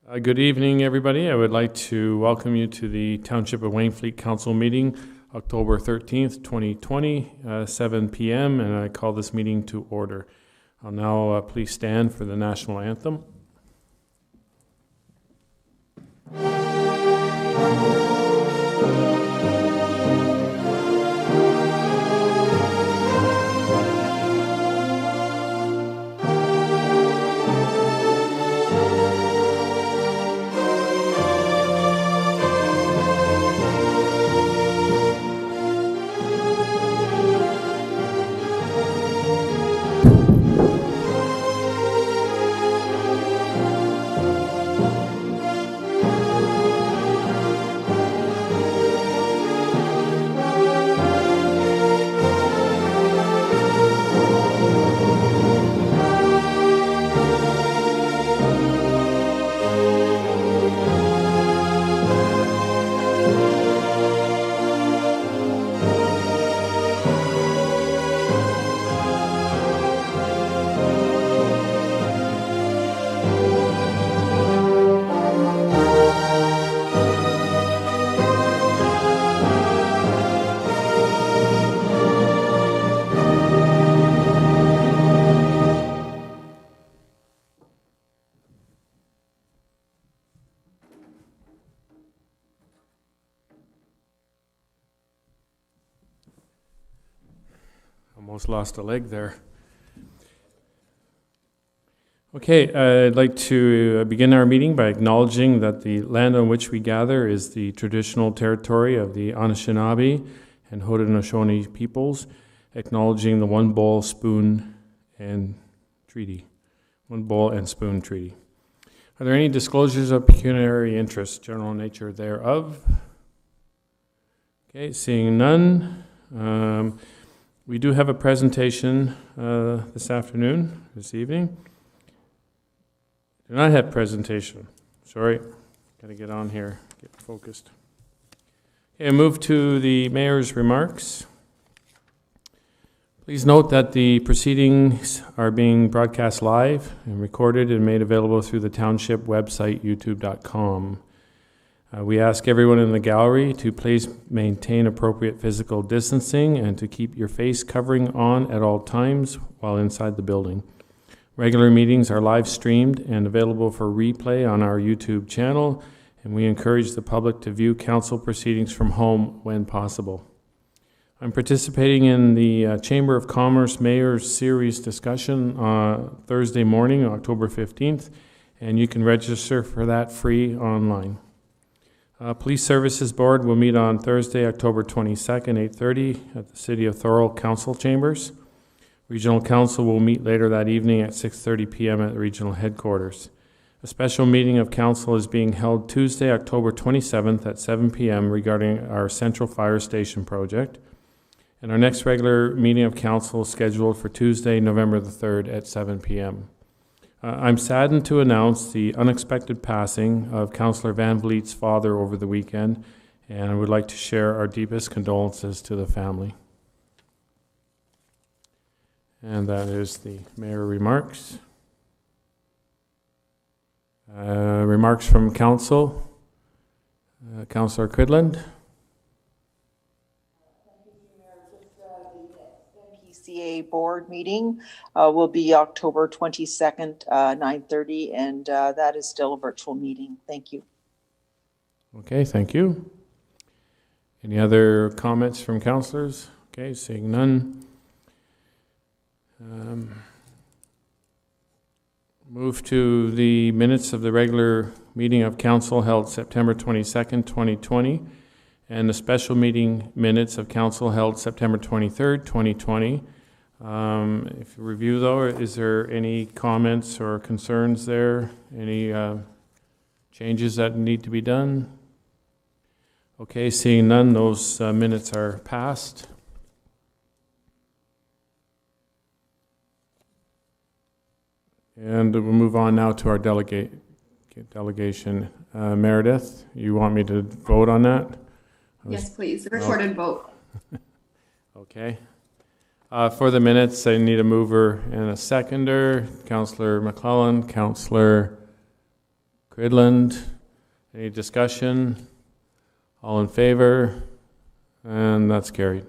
Good evening, everybody. I would like to welcome you to the Township of Wainfleet Council meeting, October 13th, 2020, 7 p.m., and I call this meeting to order. I'll now please stand for the national anthem. Almost lost a leg there. Okay, I'd like to begin our meeting by acknowledging that the land on which we gather is the traditional territory of the Anishinaabe and Haudenosaunee peoples, acknowledging the One Bowl, Spoon, and Treaty. One Bowl and Spoon Treaty. Are there any disclosures of pecuniary interest, general nature thereof? Okay, seeing none. We do have a presentation this evening. Do not have presentation. Sorry, got to get on here, get focused. Okay, move to the mayor's remarks. Please note that the proceedings are being broadcast live and recorded and made available through the township website, youtube.com. We ask everyone in the gallery to please maintain appropriate physical distancing and to keep your face covering on at all times while inside the building. Regular meetings are live streamed and available for replay on our YouTube channel, and we encourage the public to view council proceedings from home when possible. I'm participating in the Chamber of Commerce Mayor's Series discussion Thursday morning, October 15th, and you can register for that free online. Police Services Board will meet on Thursday, October 22nd, 8:30 at the City of Thorold Council Chambers. Regional Council will meet later that evening at 6:30 p.m. at the regional headquarters. A special meeting of Council is being held Tuesday, October 27th at 7 p.m. regarding our Central Fire Station project. And our next regular meeting of Council is scheduled for Tuesday, November the 3rd at 7 p.m. I'm saddened to announce the unexpected passing of Councillor Van Vliet's father over the weekend, and I would like to share our deepest condolences to the family. And that is the mayor remarks. Remarks from council. Councillor Quidland. PCA board meeting will be October 22nd, 9:30, and that is still a virtual meeting. Thank you. Okay, thank you. Any other comments from councillors? Okay, seeing none. Move to the minutes of the regular meeting of council held September 22nd, 2020, and the special meeting minutes of council held September 23rd, 2020. If you review though, is there any comments or concerns there? Any changes that need to be done? Okay, seeing none, those minutes are passed. And we'll move on now to our delegation. Meredith, you want me to vote on that? Yes, please. Recorded vote. Okay. For the minutes, I need a mover and a seconder. Councillor McClellan, Councillor Cridland. Any discussion? All in favor? And that's carried.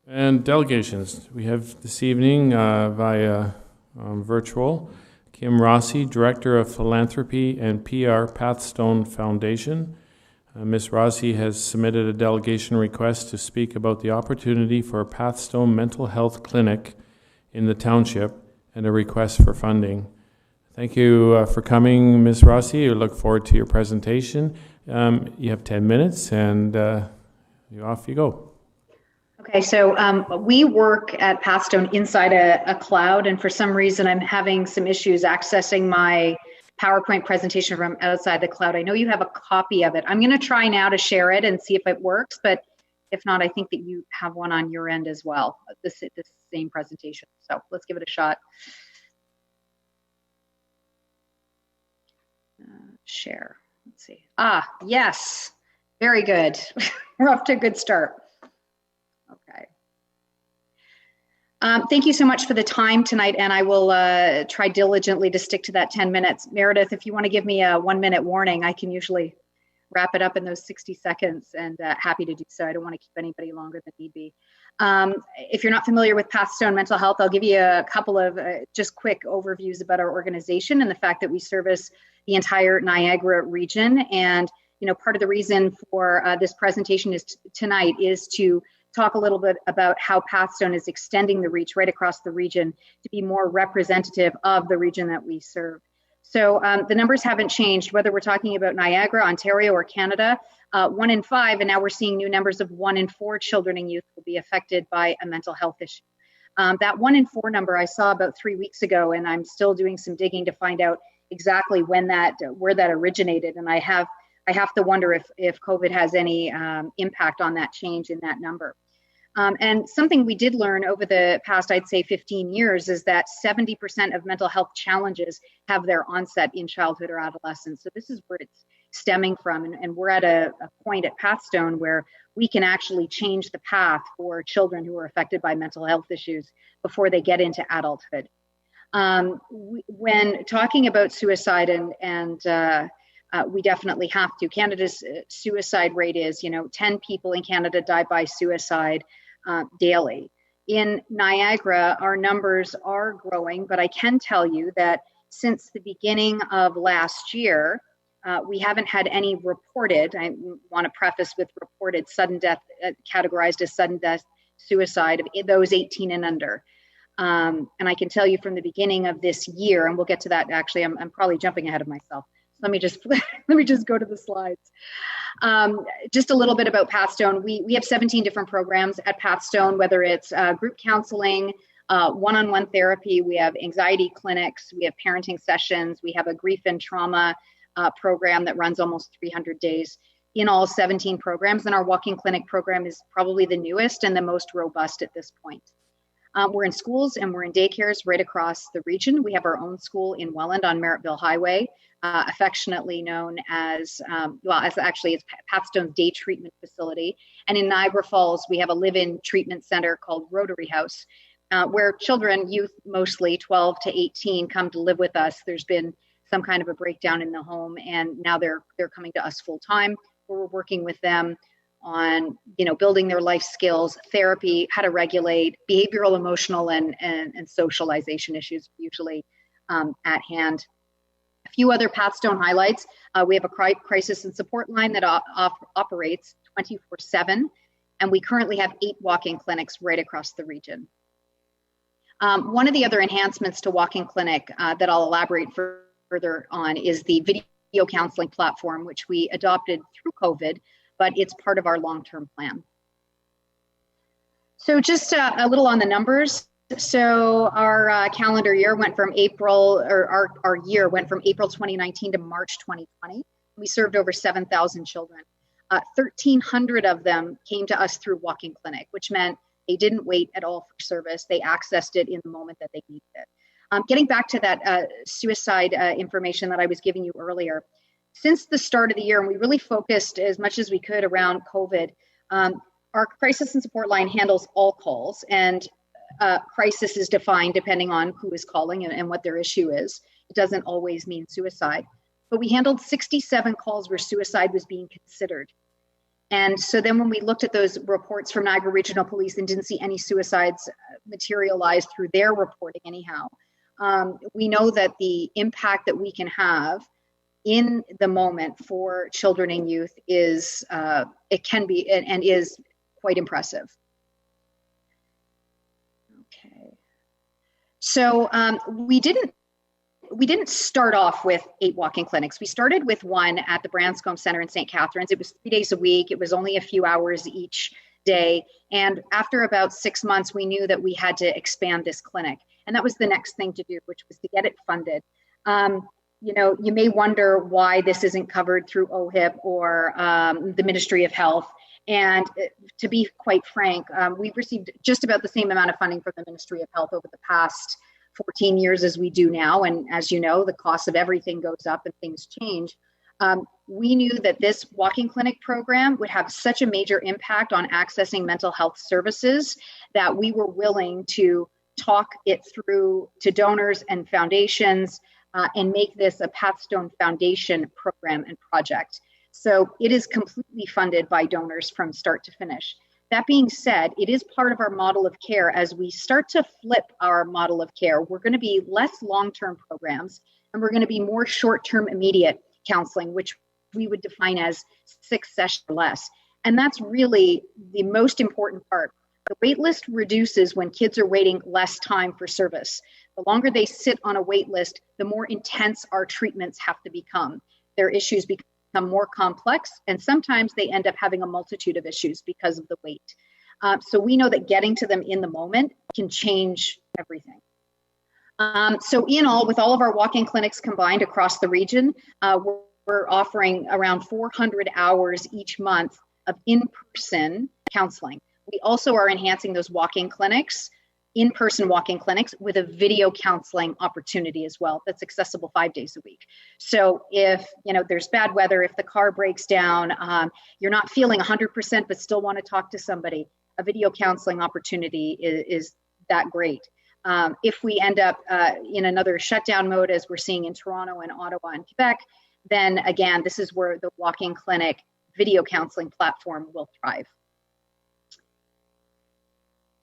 And delegations. We have this evening via virtual, Kim Rossi, Director of Philanthropy and PR, Pathstone Foundation. Ms. Rossi has submitted a delegation request to speak about the opportunity for a Pathstone mental health clinic in the township and a request for funding. Thank you for coming, Ms. Rossi. I look forward to your presentation. You have 10 minutes and off you go. Okay, so we work at Pathstone inside a cloud, and for some reason I'm having some issues accessing my PowerPoint presentation from outside the cloud. I know you have a copy of it. I'm going to try now to share it and see if it works, but if not, I think that you have one on your end as well, this same presentation. So let's give it a shot. Share, let's see. Yes, very good. We're off to a good start. Okay. Thank you so much for the time tonight, and I will try diligently to stick to that 10 minutes. Meredith, if you want to give me a 1-minute warning, I can usually wrap it up in those 60 seconds, and happy to do so. I don't want to keep anybody longer than need be. If you're not familiar with Pathstone Mental Health, I'll give you a couple of just quick overviews about our organization and the fact that we service the entire Niagara region. And part of the reason for this presentation tonight is to talk a little bit about how Pathstone is extending the reach right across the region to be more representative of the region that we serve. So the numbers haven't changed, whether we're talking about Niagara, Ontario, or Canada. 1 in 5, and now we're seeing new numbers of 1 in 4 children and youth will be affected by a mental health issue. That 1 in 4 number I saw about 3 weeks ago, and I'm still doing some digging to find out exactly where that originated. And I have to wonder if COVID has any impact on that change in that number. And something we did learn over the past, I'd say 15 years, is that 70% of mental health challenges have their onset in childhood or adolescence. So this is where it's stemming from. And we're at a point at Pathstone where we can actually change the path for children who are affected by mental health issues before they get into adulthood. When talking about suicide, we definitely have to. Canada's suicide rate is, 10 people in Canada die by suicide daily. In Niagara, our numbers are growing, but I can tell you that since the beginning of last year, we haven't had any reported, I want to preface with reported sudden death, categorized as sudden death suicide of those 18 and under. And I can tell you from the beginning of this year, and we'll get to that, actually, I'm probably jumping ahead of myself. Let me just go to the slides. Just a little bit about Pathstone. We have 17 different programs at Pathstone, whether it's group counseling, one-on-one therapy, we have anxiety clinics, we have parenting sessions, we have a grief and trauma program that runs almost 300 days in all 17 programs. And our walk-in clinic program is probably the newest and the most robust at this point. We're in schools and we're in daycares right across the region. We have our own school in Welland on Merrittville Highway, affectionately known as, it's Pathstone's Day Treatment Facility. And in Niagara Falls, we have a live-in treatment center called Rotary House, where children, youth mostly 12 to 18, come to live with us. There's been some kind of a breakdown in the home, and now they're coming to us full time. We're working with them on building their life skills, therapy, how to regulate, behavioral, emotional, and socialization issues usually at hand. A few other Pathstone highlights. We have a crisis and support line that operates 24/7, and we currently have 8 walk-in clinics right across the region. One of the other enhancements to walk-in clinic that I'll elaborate further on is the video counseling platform, which we adopted through COVID, but it's part of our long-term plan. So just a little on the numbers. So our calendar year went from our year went from April 2019 to March 2020. We served over 7,000 children. 1,300 of them came to us through walk-in clinic, which meant they didn't wait at all for service. They accessed it in the moment that they needed it. Getting back to that suicide information that I was giving you earlier, since the start of the year, and we really focused as much as we could around COVID, our crisis and support line handles all calls. And crisis is defined depending on who is calling and what their issue is. It doesn't always mean suicide. But we handled 67 calls where suicide was being considered. And so then when we looked at those reports from Niagara Regional Police and didn't see any suicides materialize through their reporting anyhow, we know that the impact that we can have in the moment for children and youth is, it can be and is quite impressive. Okay. So we didn't start off with 8 walk-in clinics. We started with one at the Branscombe Center in St. Catharines. It was 3 days a week. It was only a few hours each day. And after about 6 months, we knew that we had to expand this clinic. And that was the next thing to do, which was to get it funded. You know, you may wonder why this isn't covered through OHIP or the Ministry of Health. And to be quite frank, we've received just about the same amount of funding from the Ministry of Health over the past 14 years as we do now. And as you know, the cost of everything goes up and things change. We knew that this walk-in clinic program would have such a major impact on accessing mental health services that we were willing to talk it through to donors and foundations and make this a Pathstone Foundation program and project. So it is completely funded by donors from start to finish. That being said, it is part of our model of care. As we start to flip our model of care, we're going to be less long-term programs, and we're going to be more short-term immediate counseling, which we would define as 6 sessions or less. And that's really the most important part. The wait list reduces when kids are waiting less time for service. The longer they sit on a wait list, the more intense our treatments have to become. Their issues become more complex, and sometimes they end up having a multitude of issues because of the wait. So we know that getting to them in the moment can change everything. So in all, with all of our walk-in clinics combined across the region, we're offering around 400 hours each month of in-person counseling. We also are enhancing those walk-in clinics, in-person walk-in clinics, with a video counseling opportunity as well that's accessible 5 days a week. So if there's bad weather, if the car breaks down, you're not feeling 100% but still want to talk to somebody, a video counseling opportunity is that great. If we end up in another shutdown mode, as we're seeing in Toronto and Ottawa and Quebec, then again, this is where the walk-in clinic video counseling platform will thrive.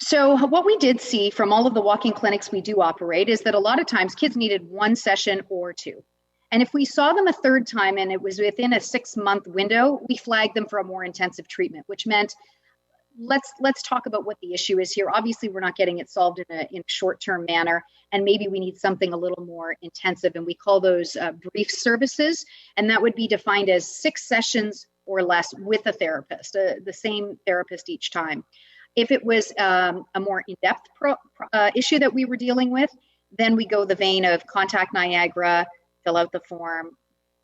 So what we did see from all of the walk-in clinics we do operate is that a lot of times kids needed 1 session or 2. And if we saw them a third time and it was within a 6-month window, we flagged them for a more intensive treatment, which meant let's talk about what the issue is here. Obviously, we're not getting it solved in a short-term manner, and maybe we need something a little more intensive, and we call those brief services, and that would be defined as 6 sessions or less with a therapist, the same therapist each time. If it was a more in-depth issue that we were dealing with, then we go the vein of contact Niagara, fill out the form,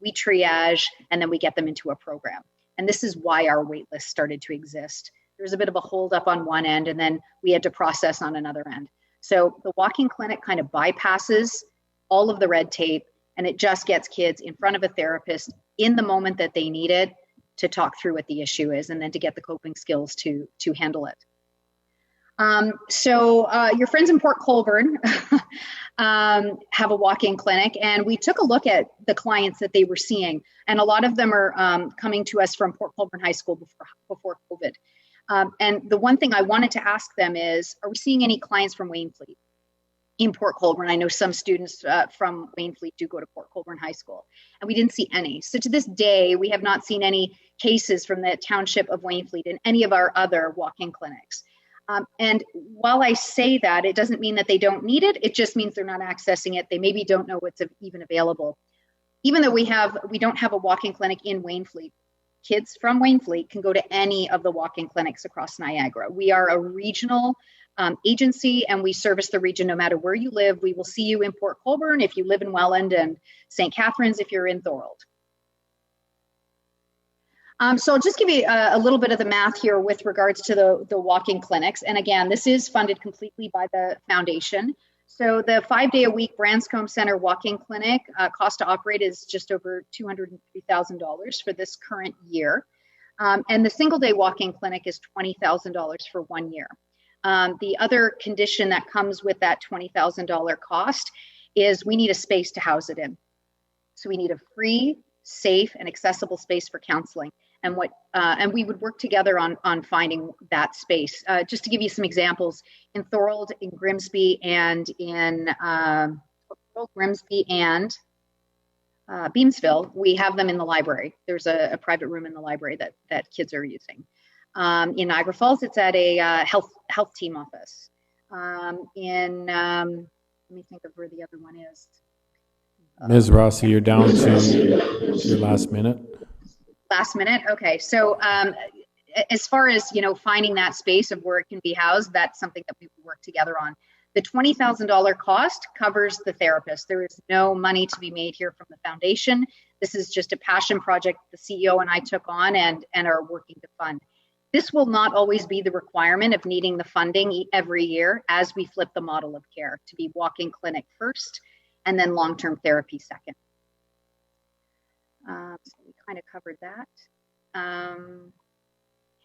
we triage, and then we get them into a program. And this is why our wait list started to exist. There was a bit of a holdup on one end, and then we had to process on another end. So the walk-in clinic kind of bypasses all of the red tape, and it just gets kids in front of a therapist in the moment that they need it to talk through what the issue is, and then to get the coping skills to handle it. Your friends in Port Colborne have a walk-in clinic, and we took a look at the clients that they were seeing, and a lot of them are coming to us from Port Colborne High School before COVID. And the one thing I wanted to ask them is, are we seeing any clients from Wainfleet in Port Colborne? I know some students from Wainfleet do go to Port Colborne High School, and we didn't see any. So to this day, we have not seen any cases from the Township of Wainfleet in any of our other walk-in clinics. And while I say that, it doesn't mean that they don't need it. It just means they're not accessing it. They maybe don't know what's even available. Even though we don't have a walk-in clinic in Wainfleet, kids from Wainfleet can go to any of the walk-in clinics across Niagara. We are a regional agency, and we service the region no matter where you live. We will see you in Port Colborne if you live in Welland, and St. Catharines if you're in Thorold. So I'll just give you a little bit of the math here with regards to the walk-in clinics. And again, this is funded completely by the foundation. So the 5-day-a-week Branscombe Center walk-in clinic cost to operate is just over $203,000 for this current year. And the single-day walk-in clinic is $20,000 for 1 year. The other condition that comes with that $20,000 cost is we need a space to house it in. So we need a free, safe, and accessible space for counseling. And we would work together on finding that space. Just to give you some examples, in Thorold, in Grimsby, and in Beamsville, we have them in the library. There's a private room in the library that kids are using. In Niagara Falls, it's at a health team office. Let me think of where the other one is. Ms. Rossi, you're down to your last minute. Last minute? Okay. So as far as, finding that space of where it can be housed, that's something that we work together on. The $20,000 cost covers the therapist. There is no money to be made here from the foundation. This is just a passion project the CEO and I took on and are working to fund. This will not always be the requirement of needing the funding every year as we flip the model of care to be walk-in clinic first and then long-term therapy second. So we kind of covered that.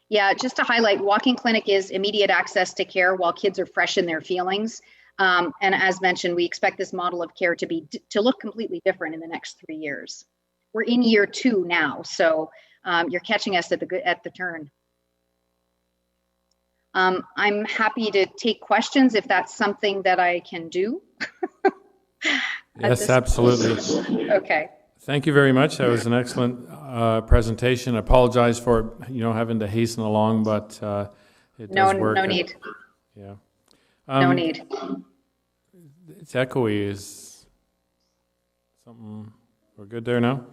Yeah, just to highlight, walk-in clinic is immediate access to care while kids are fresh in their feelings. And as mentioned, we expect this model of care to look completely different in the next 3 years. We're in year 2 now, so you're catching us at the turn. I'm happy to take questions if that's something that I can do. Yes, absolutely. Okay. Thank you very much. That was an excellent presentation. I apologize for having to hasten along, but it does work. No need. Yeah. No need. It's echoey. Is something? We're good there now?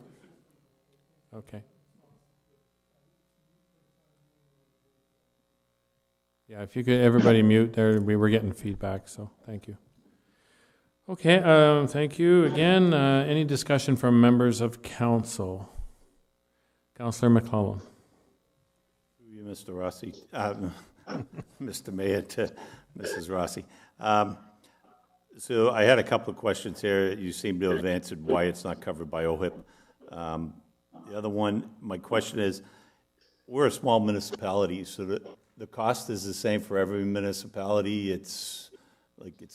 Okay. Yeah, if you could, everybody mute there. We were getting feedback, so thank you. Okay, thank you again. Any discussion from members of council? Councillor McClellan. You, Mr. Rossi, Mr. Mayor to Mrs. Rossi. So I had a couple of questions here. You seem to have answered why it's not covered by OHIP. The other one, my question is, we're a small municipality, so the cost is the same for every municipality. It's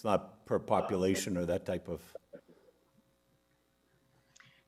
not per population or that type of.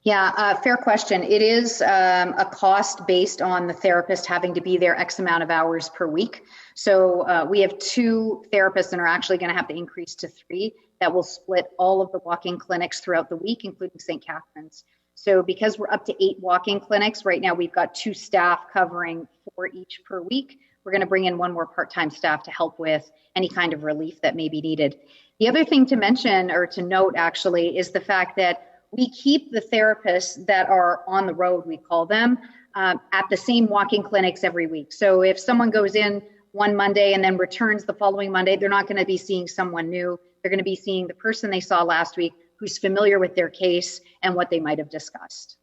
Yeah, fair question. It is a cost based on the therapist having to be there X amount of hours per week. So we have 2 therapists and are actually going to have to increase to 3 that will split all of the walk-in clinics throughout the week, including St. Catharines. So because we're up to 8 walk-in clinics, right now we've got 2 staff covering 4 each per week. We're going to bring in 1 more part-time staff to help with any kind of relief that may be needed. The other thing to mention or to note actually is the fact that we keep the therapists that are on the road, we call them, at the same walk-in clinics every week. So if someone goes in one Monday and then returns the following Monday, they're not going to be seeing someone new. They're going to be seeing the person they saw last week who's familiar with their case and what they might have discussed.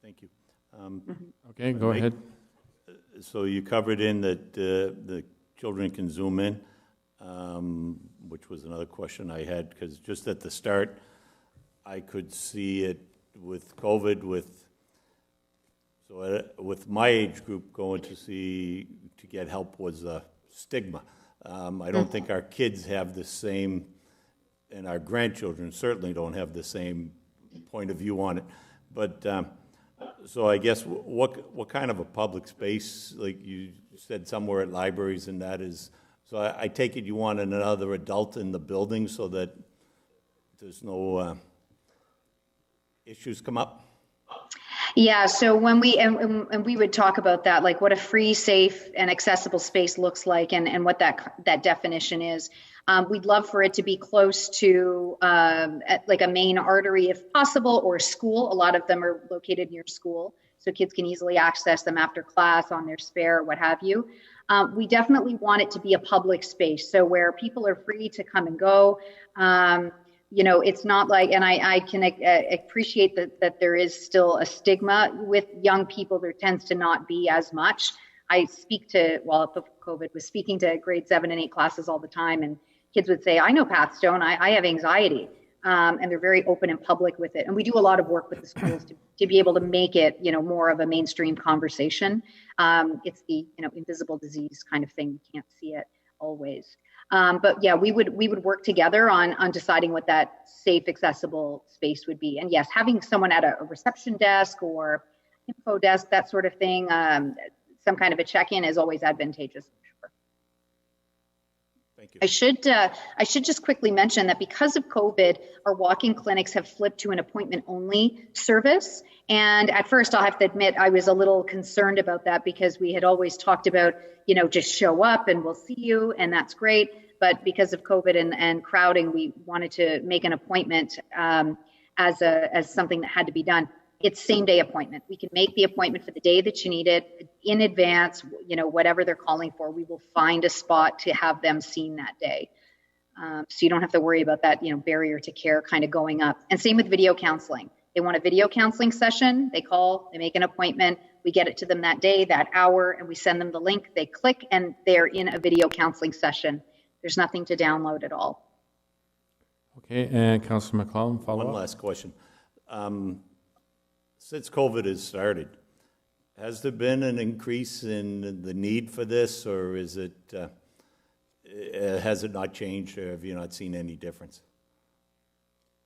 Thank you. Okay, go ahead. So you covered in that the children can Zoom in, which was another question I had, because just at the start, I could see it with COVID, with my age group going to get help was a stigma. I don't think our kids have the same, and our grandchildren certainly don't have the same point of view on it. But so I guess what kind of a public space, like you said somewhere at libraries and that is, so I take it you want another adult in the building so that there's no issues come up? Yeah, so when we would talk about that, like what a free, safe, and accessible space looks like and what that definition is. We'd love for it to be close to like a main artery if possible, or school. A lot of them are located near school, so kids can easily access them after class, on their spare, what have you. We definitely want it to be a public space, so where people are free to come and go. It's not like, and I can appreciate that there is still a stigma with young people. There tends to not be as much. I speak to, before COVID, was speaking to grade 7 and 8 classes all the time, and kids would say, I know Pathstone, I have anxiety. And they're very open and public with it. And we do a lot of work with the schools to be able to make it, more of a mainstream conversation. It's the, invisible disease kind of thing. You can't see it. always. But yeah, we would work together on deciding what that safe, accessible space would be. And yes, having someone at a reception desk or info desk, that sort of thing, some kind of a check-in is always advantageous. Thank you. I should just quickly mention that because of COVID, our walk-in clinics have flipped to an appointment-only service. And at first, I'll have to admit, I was a little concerned about that because we had always talked about, just show up and we'll see you, and that's great. But because of COVID and crowding, we wanted to make an appointment as something that had to be done. It's same day appointment. We can make the appointment for the day that you need it in advance, whatever they're calling for, we will find a spot to have them seen that day. So you don't have to worry about that, barrier to care kind of going up. And same with video counseling. They want a video counseling session. They call, they make an appointment. We get it to them that day, that hour, and we send them the link. They click and they're in a video counseling session. There's nothing to download at all. Okay, and Councillor McClellan, follow up. One last question. Since COVID has started, has there been an increase in the need for this, or is it has it not changed, or have you not seen any difference?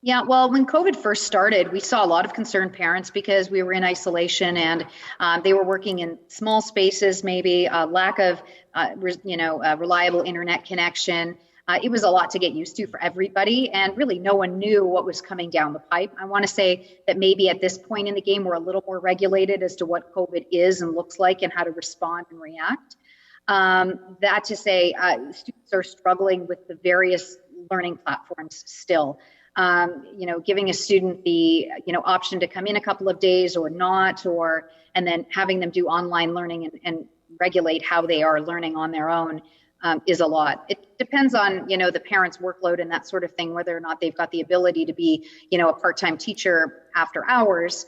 Yeah, well, when COVID first started, we saw a lot of concerned parents because we were in isolation and they were working in small spaces, maybe lack of, reliable internet connection. It was a lot to get used to for everybody, and really no one knew what was coming down the pipe. I want to say that maybe at this point in the game, we're a little more regulated as to what COVID is and looks like and how to respond and react. That to say, students are struggling with the various learning platforms still. Giving a student the, option to come in a couple of days or not, and then having them do online learning and regulate how they are learning on their own. Is a lot. It depends on, the parent's workload and that sort of thing, whether or not they've got the ability to be, a part-time teacher after hours.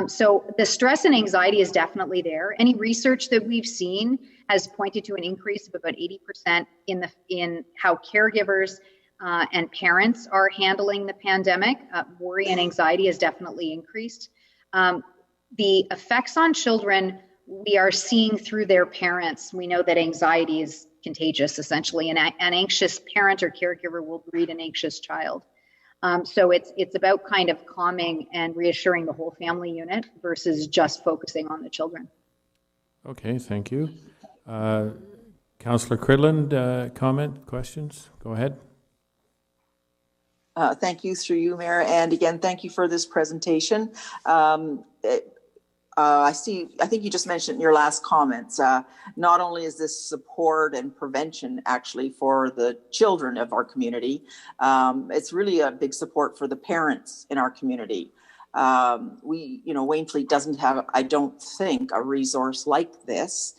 So the stress and anxiety is definitely there. Any research that we've seen has pointed to an increase of about 80% in how caregivers and parents are handling the pandemic. Worry and anxiety has definitely increased. The effects on children we are seeing through their parents. We know that anxiety is contagious, essentially, and an anxious parent or caregiver will breed an anxious child. So it's about kind of calming and reassuring the whole family unit versus just focusing on the children. Okay, thank you. Councillor Cridland, comment, questions? Go ahead. Thank you, through you, Mayor. And again, thank you for this presentation. I think you just mentioned in your last comments, not only is this support and prevention actually for the children of our community, it's really a big support for the parents in our community. Wainfleet doesn't have, I don't think, a resource like this,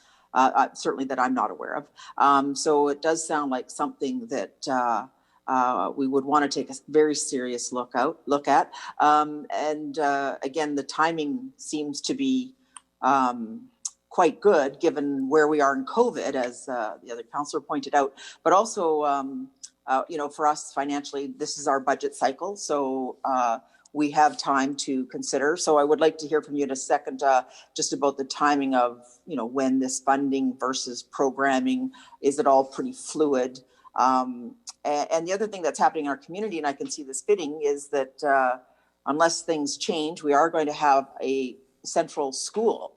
certainly that I'm not aware of. So it does sound like something that we would want to take a very serious look at. Again, the timing seems to be quite good given where we are in COVID, as the other councillor pointed out, but also, for us financially, this is our budget cycle. So we have time to consider. So I would like to hear from you in a second, just about the timing of, when this funding versus programming, is it all pretty fluid? And the other thing that's happening in our community, and I can see this fitting, is that unless things change, we are going to have a central school.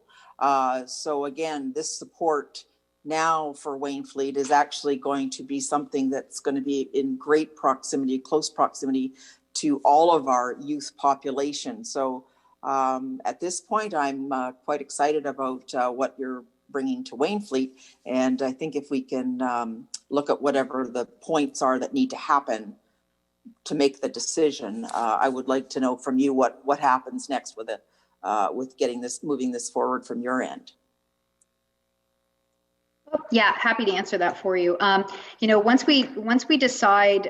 So again, this support now for Wainfleet is actually going to be something that's going to be in great proximity, close proximity to all of our youth population. So at this point, I'm quite excited about what you're bringing to Wainfleet. And I think if we can look at whatever the points are that need to happen to make the decision, I would like to know from you what happens next with it, with moving this forward from your end. Yeah, happy to answer that for you. Once we decide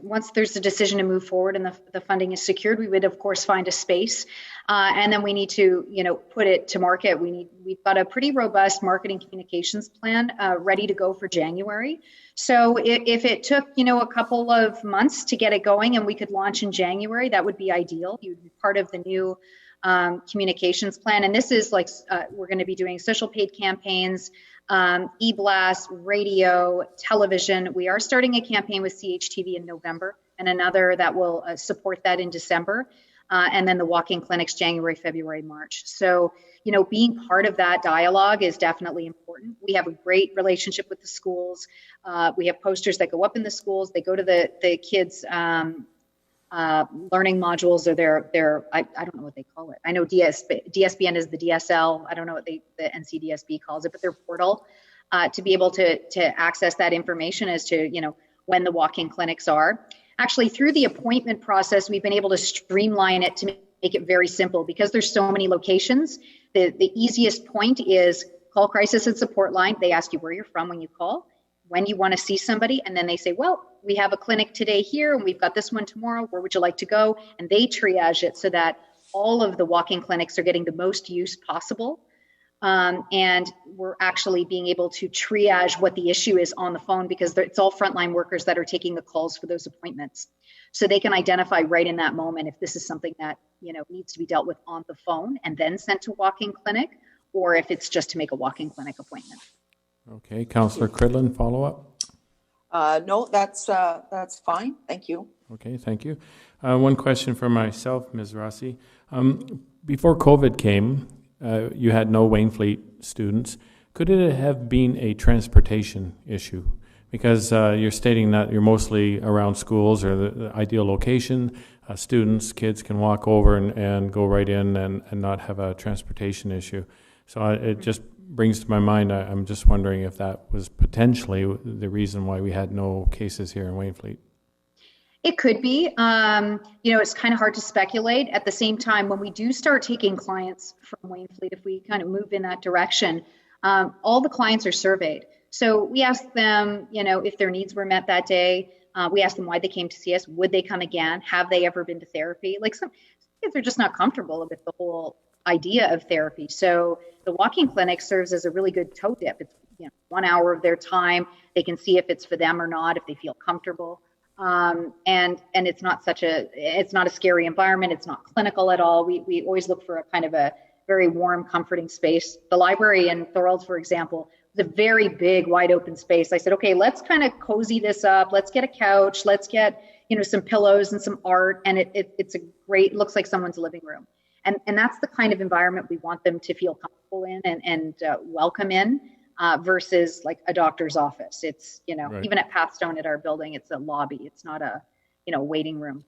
once there's a decision to move forward and the funding is secured, we would of course find a space, and then we need to put it to market. We've got a pretty robust marketing communications plan ready to go for January. So if it took a couple of months to get it going and we could launch in January, that would be ideal. You'd be part of the new communications plan. And this is like, we're going to be doing social paid campaigns, e-blast, radio, television. We are starting a campaign with CHTV in November and another that will support that in December. And then the walk-in clinics, January, February, March. So, you know, being part of that dialogue is definitely important. We have a great relationship with the schools. We have posters that go up in the schools. They go to the kids' learning modules, or their I don't know what they call it. I know DSBN is the DSL. I don't know what the NCDSB calls it, but their portal to be able to access that information as to, you know, when the walk-in clinics are. Actually, through the appointment process, we've been able to streamline it to make it very simple because there's so many locations. The easiest point is call crisis and support line. They ask you where you're from when you call, when you want to see somebody, and then they say, well, we have a clinic today here and we've got this one tomorrow. Where would you like to go? And they triage it so that all of the walk-in clinics are getting the most use possible. And we're actually being able to triage what the issue is on the phone because it's all frontline workers that are taking the calls for those appointments. So they can identify right in that moment if this is something that, you know, needs to be dealt with on the phone and then sent to walk-in clinic, or if it's just to make a walk-in clinic appointment. Okay, Councillor Cridlin, follow up? No, that's fine. Thank you. Okay, thank you. One question for myself, Ms. Rossi. Before COVID came, you had no Wainfleet students. Could it have been a transportation issue? Because you're stating that you're mostly around schools or the ideal location. Students, kids can walk over and go right in and not have a transportation issue. So it just brings to my mind, I'm just wondering if that was potentially the reason why we had no cases here in Wainfleet. It could be. You know, it's kind of hard to speculate. At the same time, when we do start taking clients from Wainfleet, if we kind of move in that direction, all the clients are surveyed. So we ask them, you know, if their needs were met that day. We ask them why they came to see us. Would they come again? Have they ever been to therapy? Like some kids are just not comfortable with the whole idea of therapy. So the walk-in clinic serves as a really good toe dip. It's, you know, 1 hour of their time. They can see if it's for them or not, if they feel comfortable. And it's not it's not a scary environment. It's not clinical at all. We always look for a kind of a very warm, comforting space. The library in Thorold, for example, was a very big, wide open space. I said, okay, let's kind of cozy this up. Let's get a couch. Let's get, you know, some pillows and some art. And it's a great, looks like someone's living room. And that's the kind of environment we want them to feel comfortable in and welcome in. Versus like a doctor's office. It's, you know, right. Even at Pathstone at our building, it's a lobby. It's not a, you know, waiting room.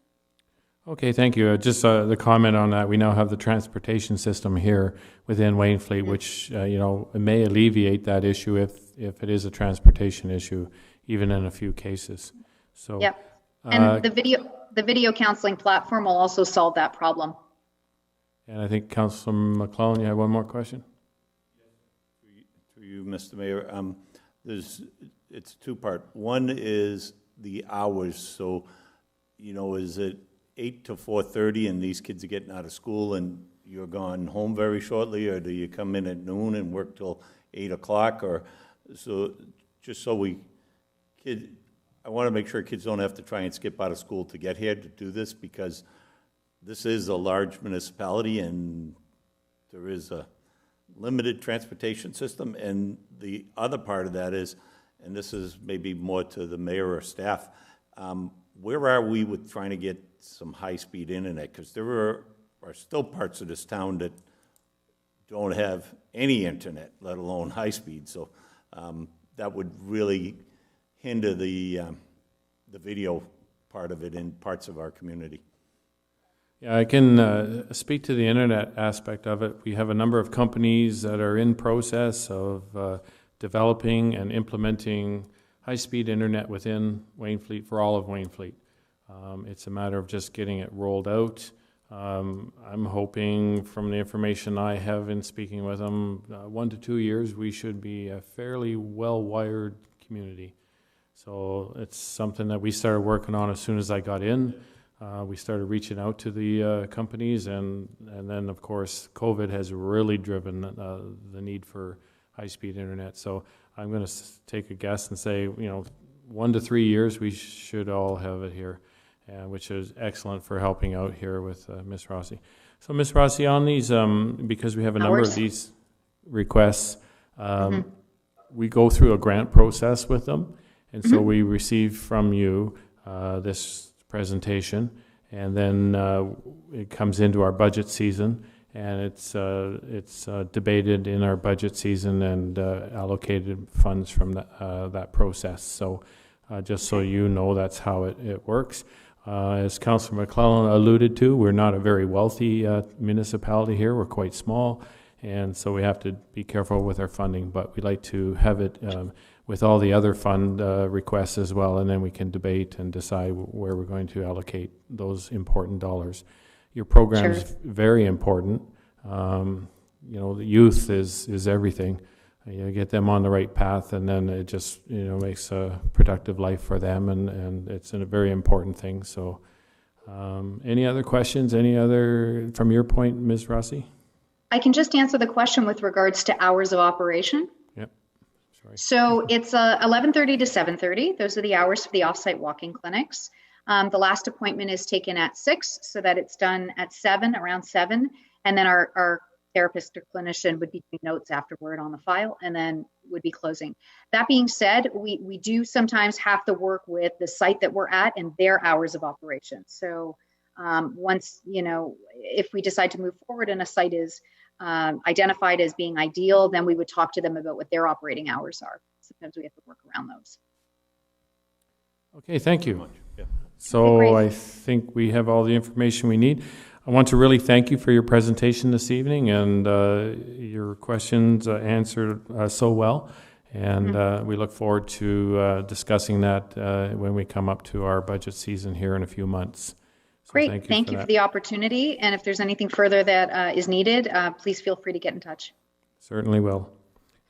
Okay, thank you. Just the comment on that, we now have the transportation system here within Wainfleet, mm-hmm. which, you know, may alleviate that issue if it is a transportation issue, even in a few cases. So, yeah. And the video counseling platform will also solve that problem. And I think Councillor McClellan, you have one more question? You, Mr. Mayor, it's two-part. One is the hours. So, you know, is it 8 to 4:30 and these kids are getting out of school and you're gone home very shortly, or do you come in at noon and work till 8 o'clock? Or so, just so I want to make sure kids don't have to try and skip out of school to get here to do this, because this is a large municipality and there is a limited transportation system. And the other part of that is, and this is maybe more to the mayor or staff, where are we with trying to get some high-speed internet? Because there are still parts of this town that don't have any internet, let alone high-speed. So that would really hinder the video part of it in parts of our community. Yeah, I can speak to the internet aspect of it. We have a number of companies that are in process of developing and implementing high-speed internet within Wainfleet for all of Wainfleet. It's a matter of just getting it rolled out. I'm hoping, from the information I have in speaking with them, 1 to 2 years, we should be a fairly well-wired community. So it's something that we started working on as soon as I got in. We started reaching out to the companies, and then, of course, COVID has really driven the need for high-speed internet. So I'm going to take a guess and say, 1 to 3 years, we should all have it here, which is excellent for helping out here with Ms. Rossi. So, Ms. Rossi, on these, because we have a number of Hours? these requests, we go through a grant process with them, and so we receive from you this presentation, and then it comes into our budget season, and it's debated in our budget season and allocated funds from that process. So, just so you know, that's how it works. As Councillor McClellan alluded to, we're not a very wealthy municipality here. We're quite small, and so we have to be careful with our funding, but we like to have it with all the other fund requests as well, and then we can debate and decide where we're going to allocate those important dollars. Your program is very important. The youth is everything. You get them on the right path, and then it just makes a productive life for them, and it's a very important thing. So, any other questions? Any other from your point, Ms. Rossi? I can just answer the question with regards to hours of operation. Yep. Sorry. So it's 11:30 to 7:30. Those are the hours for the offsite walking clinics. The last appointment is taken at 6, so that it's done at 7, around 7, and then our therapist or clinician would be doing notes afterward on the file and then would be closing. That being said, we do sometimes have to work with the site that we're at and their hours of operation. So once, if we decide to move forward and a site is identified as being ideal, then we would talk to them about what their operating hours are. Sometimes we have to work around those. Okay, thank you. Yeah. So Okay, I think we have all the information we need. I want to really thank you for your presentation this evening and your questions answered so well. And we look forward to discussing that when we come up to our budget season here in a few months. So Great. Thank you for the opportunity. And if there's anything further that is needed, please feel free to get in touch. Certainly will.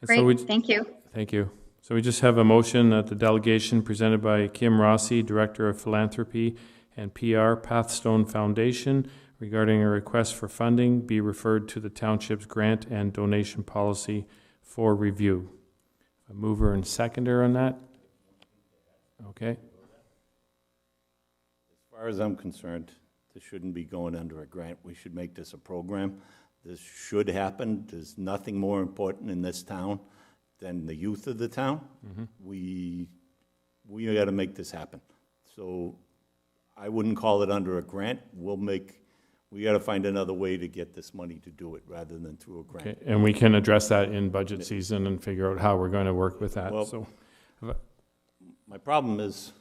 And Great. so Thank you. Thank you. So we just have a motion that the delegation presented by Kim Rossi, Director of Philanthropy and PR, Pathstone Foundation, regarding a request for funding be referred to the Township's grant and donation policy for review. A mover and seconder on that? Okay. As far as I'm concerned, this shouldn't be going under a grant. We should make this a program. This should happen. There's nothing more important in this town than the youth of the town. We got to make this happen. So I wouldn't call it under a grant. We got to find another way to get this money to do it rather than through a grant. Okay. And we can address that in budget season and figure out how we're going to work with that. Well, So, my problem is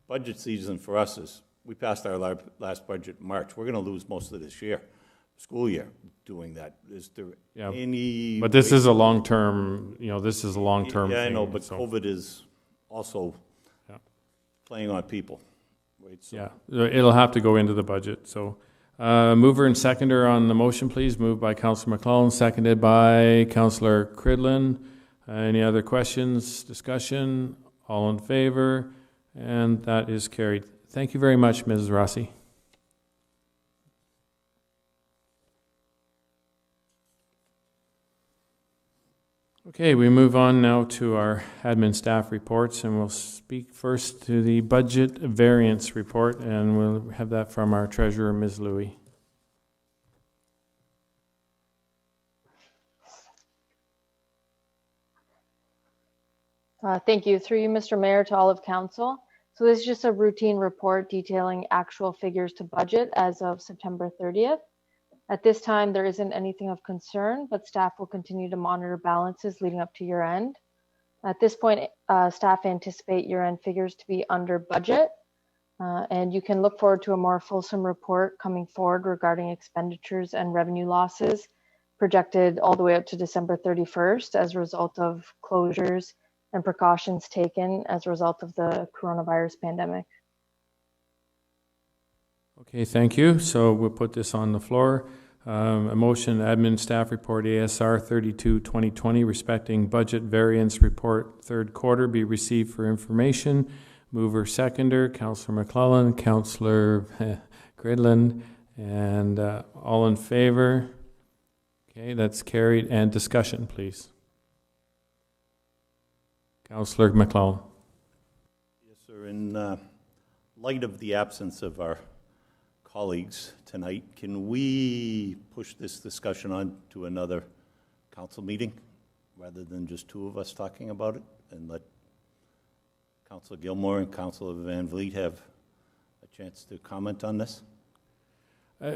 budget season for us is we passed our last budget in March. We're going to lose most of this year, school year, doing that. Is there any? but this is a long-term, this is a long-term thing. Yeah, I know, but so, COVID is also playing on people, right? So yeah, it'll have to go into the budget. So, mover and seconder on the motion, please. Moved by Councillor McClellan, seconded by Councillor Cridlin. Any other questions, discussion? All in favor? And that is carried. Thank you very much, Mrs. Rossi. Okay, we move on now to our admin staff reports, and we'll speak first to the budget variance report, and we'll have that from our treasurer, Ms. Louie. Thank you. Through you, Mr. Mayor, to all of council. So this is just a routine report detailing actual figures to budget as of September 30th. At this time, there isn't anything of concern, but staff will continue to monitor balances leading up to year end. At this point, staff anticipate year end figures to be under budget, and you can look forward to a more fulsome report coming forward regarding expenditures and revenue losses projected all the way up to December 31st as a result of closures and precautions taken as a result of the coronavirus pandemic. Okay, thank you. So we'll put this on the floor. A motion, admin staff report ASR 32-2020 respecting budget variance report third quarter be received for information. Mover seconder, Councillor McClellan, Councillor Gridland, and all in favor. Okay, that's carried. And discussion, please. Councillor McClellan. Yes, sir. In light of the absence of our colleagues tonight, can we push this discussion on to another council meeting rather than just two of us talking about it, and let Councilor Gilmore and Councilor Van Vliet have a chance to comment on this?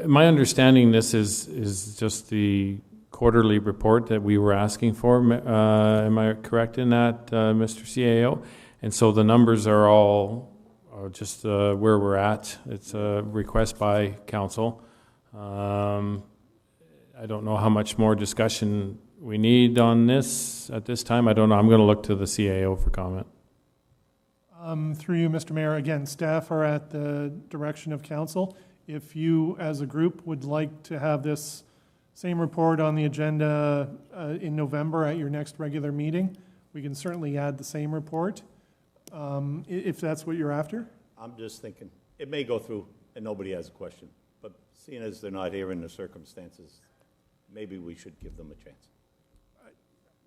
My understanding, this is just the quarterly report that we were asking for. Am I correct in that, Mr. CAO? And so the numbers are all just where we're at. It's a request by council. I don't know how much more discussion we need on this at this time. I don't know. I'm going to look to the CAO for comment. Through you, Mr. Mayor, again, staff are at the direction of council. If you, as a group, would like to have this same report on the agenda in November at your next regular meeting, we can certainly add the same report, if that's what you're after. I'm just thinking, it may go through and nobody has a question, but seeing as they're not here in the circumstances, maybe we should give them a chance.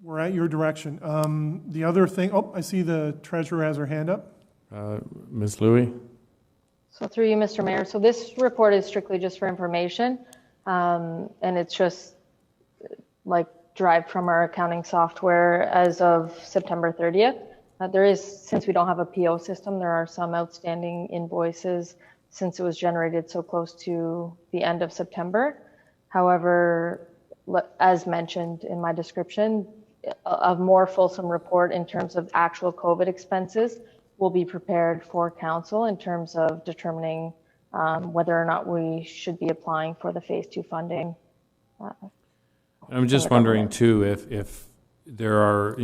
We're at your direction. The other thing, oh, I see the treasurer has her hand up. Ms. Louie? So through you, Mr. Mayor, so this report is strictly just for information, and it's just like derived from our accounting software as of September 30th. There is, since we don't have a PO system, there are some outstanding invoices since it was generated so close to the end of September. However, as mentioned in my description, a more fulsome report in terms of actual COVID expenses will be prepared for council in terms of determining whether or not we should be applying for the phase 2 funding. I'm just wondering too, if there are,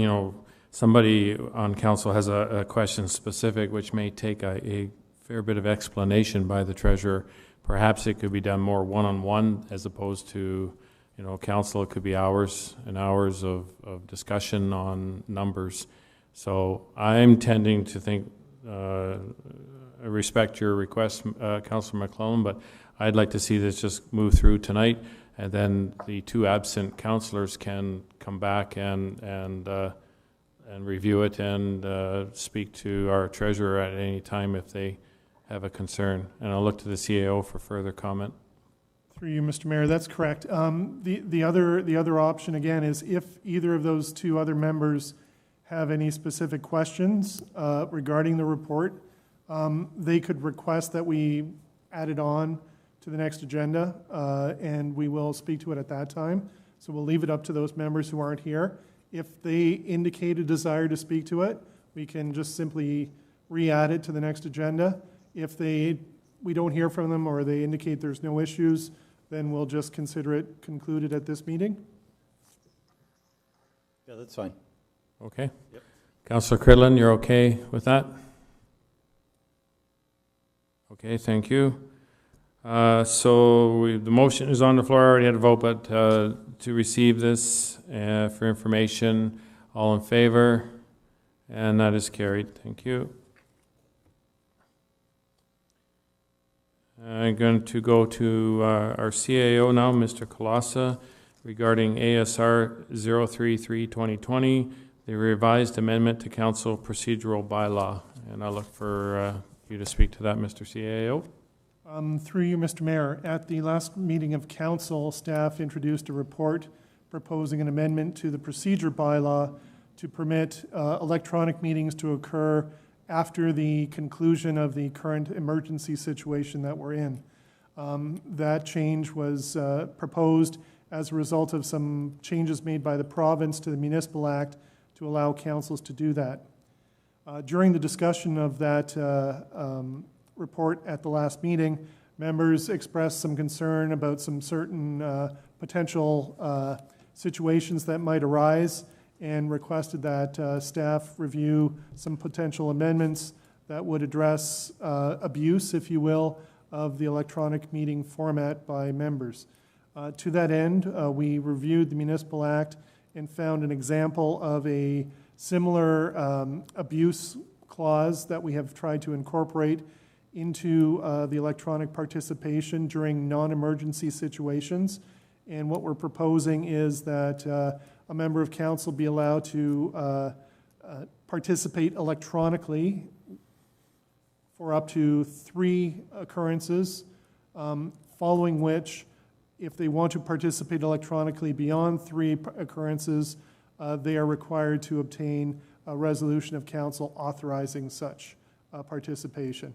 somebody on council has a question specific which may take a fair bit of explanation by the treasurer. Perhaps it could be done more one-on-one as opposed to, council. It could be hours and hours of discussion on numbers. So I'm tending to think, I respect your request, Councillor McClellan, but I'd like to see this just move through tonight, and then the two absent councillors can come back and review it and speak to our treasurer at any time if they have a concern. And I'll look to the CAO for further comment. Through you, Mr. Mayor, that's correct. The other option again is if either of those two other members have any specific questions regarding the report, they could request that we add it on to the next agenda, and we will speak to it at that time. So we'll leave it up to those members who aren't here. If they indicate a desire to speak to it, we can just simply re-add it to the next agenda. If we don't hear from them or they indicate there's no issues, then we'll just consider it concluded at this meeting. Yeah, that's fine. Okay. Yep. Councillor Cridlin, you're okay with that? Okay, thank you. So the motion is on the floor. I already had a vote, but to receive this for information, all in favor? And that is carried. Thank you. I'm going to go to our CAO now, Mr. Colossa, regarding ASR 033-2020, the revised amendment to council procedural bylaw. And I'll look for you to speak to that, Mr. CAO. Through you, Mr. Mayor, at the last meeting of council, staff introduced a report proposing an amendment to the procedure bylaw to permit electronic meetings to occur after the conclusion of the current emergency situation that we're in. That change was proposed as a result of some changes made by the province to the Municipal Act to allow councils to do that. During the discussion of that report at the last meeting, members expressed some concern about some certain potential situations that might arise and requested that staff review some potential amendments that would address abuse, if you will, of the electronic meeting format by members. To that end, we reviewed the Municipal Act and found an example of a similar abuse clause that we have tried to incorporate into the electronic participation during non-emergency situations. And what we're proposing is that a member of council be allowed to participate electronically for up to 3 occurrences following which, if they want to participate electronically beyond 3 occurrences, they are required to obtain a resolution of council authorizing such participation.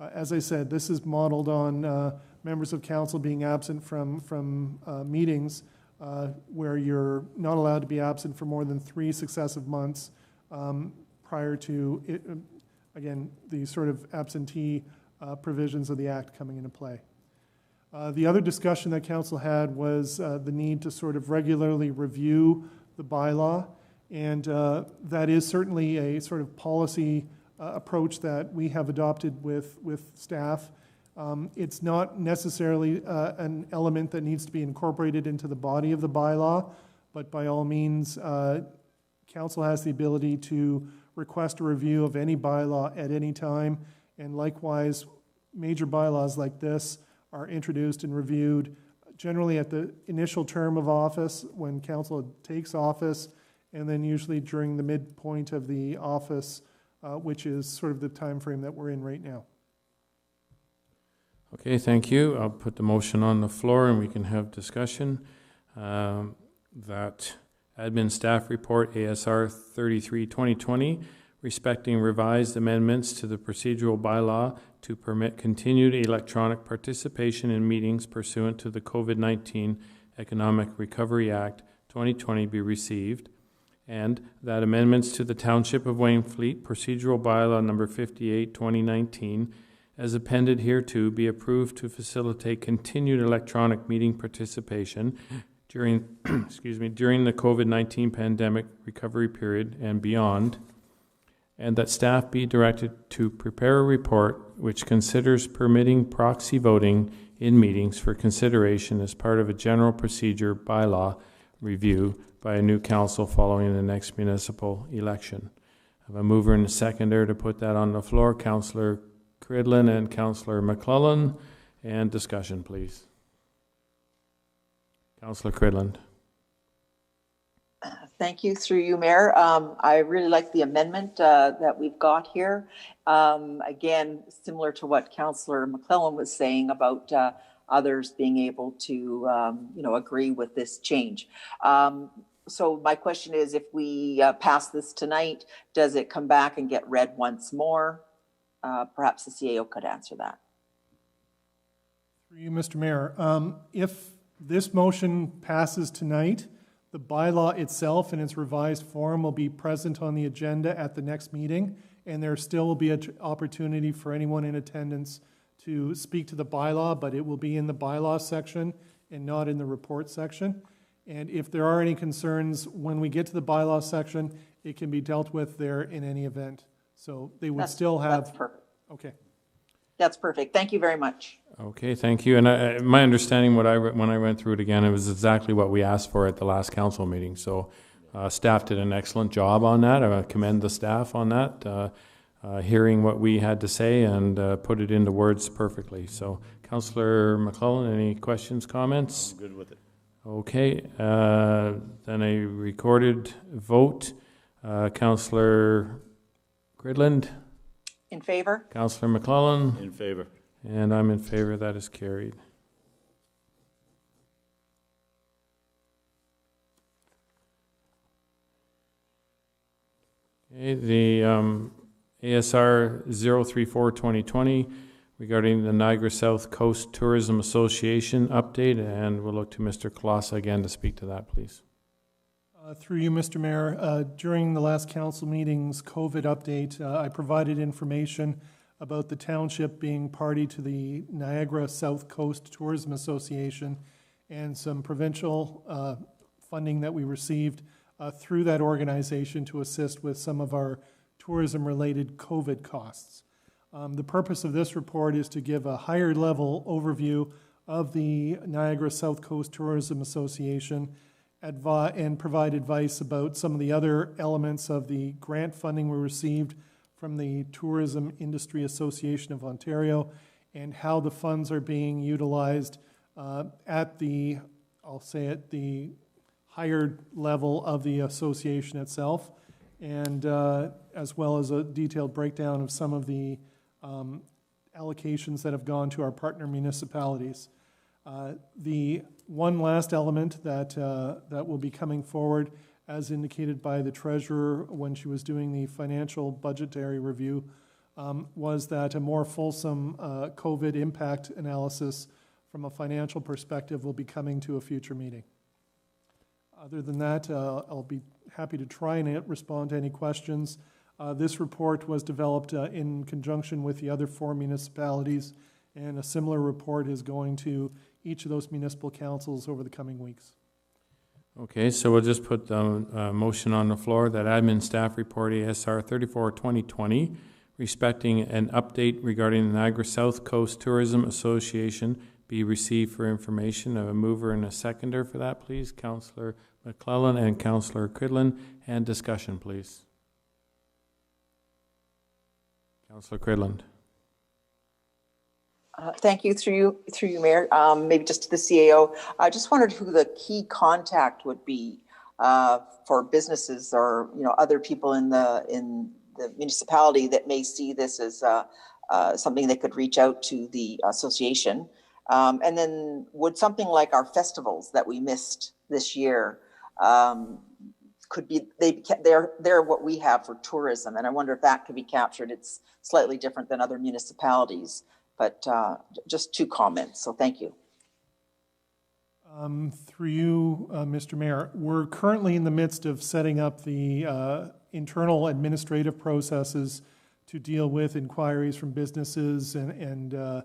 As I said, this is modeled on members of council being absent from meetings where you're not allowed to be absent for more than 3 successive months prior to, again, the sort of absentee provisions of the Act coming into play. The other discussion that council had was the need to sort of regularly review the bylaw, and that is certainly a sort of policy approach that we have adopted with staff. It's not necessarily an element that needs to be incorporated into the body of the bylaw, but by all means, council has the ability to request a review of any bylaw at any time, and likewise, major bylaws like this are introduced and reviewed generally at the initial term of office when council takes office, and then usually during the midpoint of the office, which is sort of the time frame that we're in right now. Okay, thank you. I'll put the motion on the floor and we can have discussion. That Admin Staff Report ASR 33-2020 respecting revised amendments to the procedural bylaw to permit continued electronic participation in meetings pursuant to the COVID-19 Economic Recovery Act 2020 be received, and that amendments to the Township of Wainfleet procedural bylaw number 58-2019 as appended hereto be approved to facilitate continued electronic meeting participation during during the COVID-19 pandemic recovery period and beyond, and that staff be directed to prepare a report which considers permitting proxy voting in meetings for consideration as part of a general procedure bylaw review by a new council following the next municipal election. I have a mover and a seconder to put that on the floor, Councillor Cridlin and Councillor McClellan, and discussion, please. Councillor Cridlin. Thank you, through you, Mayor. I really like the amendment that we've got here. Again, similar to what Councillor McClellan was saying about others being able to, agree with this change. So my question is, if we pass this tonight, does it come back and get read once more? Perhaps the CAO could answer that. Through you, Mr. Mayor. If this motion passes tonight, the bylaw itself in its revised form will be present on the agenda at the next meeting, and there still will be an opportunity for anyone in attendance to speak to the bylaw, but it will be in the bylaw section and not in the report section. And if there are any concerns when we get to the bylaw section, it can be dealt with there in any event. So they would still have... That's perfect. Okay. That's perfect. Thank you very much. Okay, thank you. And my understanding, when I went through it again, it was exactly what we asked for at the last council meeting. So staff did an excellent job on that. I commend the staff on that, hearing what we had to say and put it into words perfectly. So, Councillor McClellan, any questions, comments? I'm good with it. Okay, then a recorded vote. Councillor Gridland? In favor? Councillor McClellan? In favor. And I'm in favor. That is carried. Okay, the ASR 034-2020 regarding the Niagara South Coast Tourism Association update, and we'll look to Mr. Kolasa again to speak to that, please. Through you, Mr. Mayor, during the last council meeting's COVID update, I provided information about the township being party to the Niagara South Coast Tourism Association and some provincial funding that we received through that organization to assist with some of our tourism-related COVID costs. The purpose of this report is to give a higher level overview of the Niagara South Coast Tourism Association and provide advice about some of the other elements of the grant funding we received from the Tourism Industry Association of Ontario and how the funds are being utilized at the, I'll say it, the higher level of the association itself, and as well as a detailed breakdown of some of the allocations that have gone to our partner municipalities. The one last element that will be coming forward, as indicated by the treasurer when she was doing the financial budgetary review, was that a more fulsome COVID impact analysis from a financial perspective will be coming to a future meeting. Other than that, I'll be happy to try and respond to any questions. This report was developed in conjunction with the other 4 municipalities, and a similar report is going to each of those municipal councils over the coming weeks. Okay, so we'll just put the motion on the floor that admin staff report ASR 34-2020 respecting an update regarding the Niagara South Coast Tourism Association be received for information. A mover and a seconder for that, please. Councillor McClellan and Councillor Cridland. And discussion, please. Councillor Cridland. Thank you. Through you, Mayor. Maybe just to the CAO. I just wondered who the key contact would be for businesses or other people in the municipality that may see this as something they could reach out to the association. And then would something like our festivals that we missed this year could be they're what we have for tourism, and I wonder if that could be captured. It's slightly different than other municipalities. But just 2 comments, so thank you. Through you, Mr. Mayor, we're currently in the midst of setting up the internal administrative processes to deal with inquiries from businesses and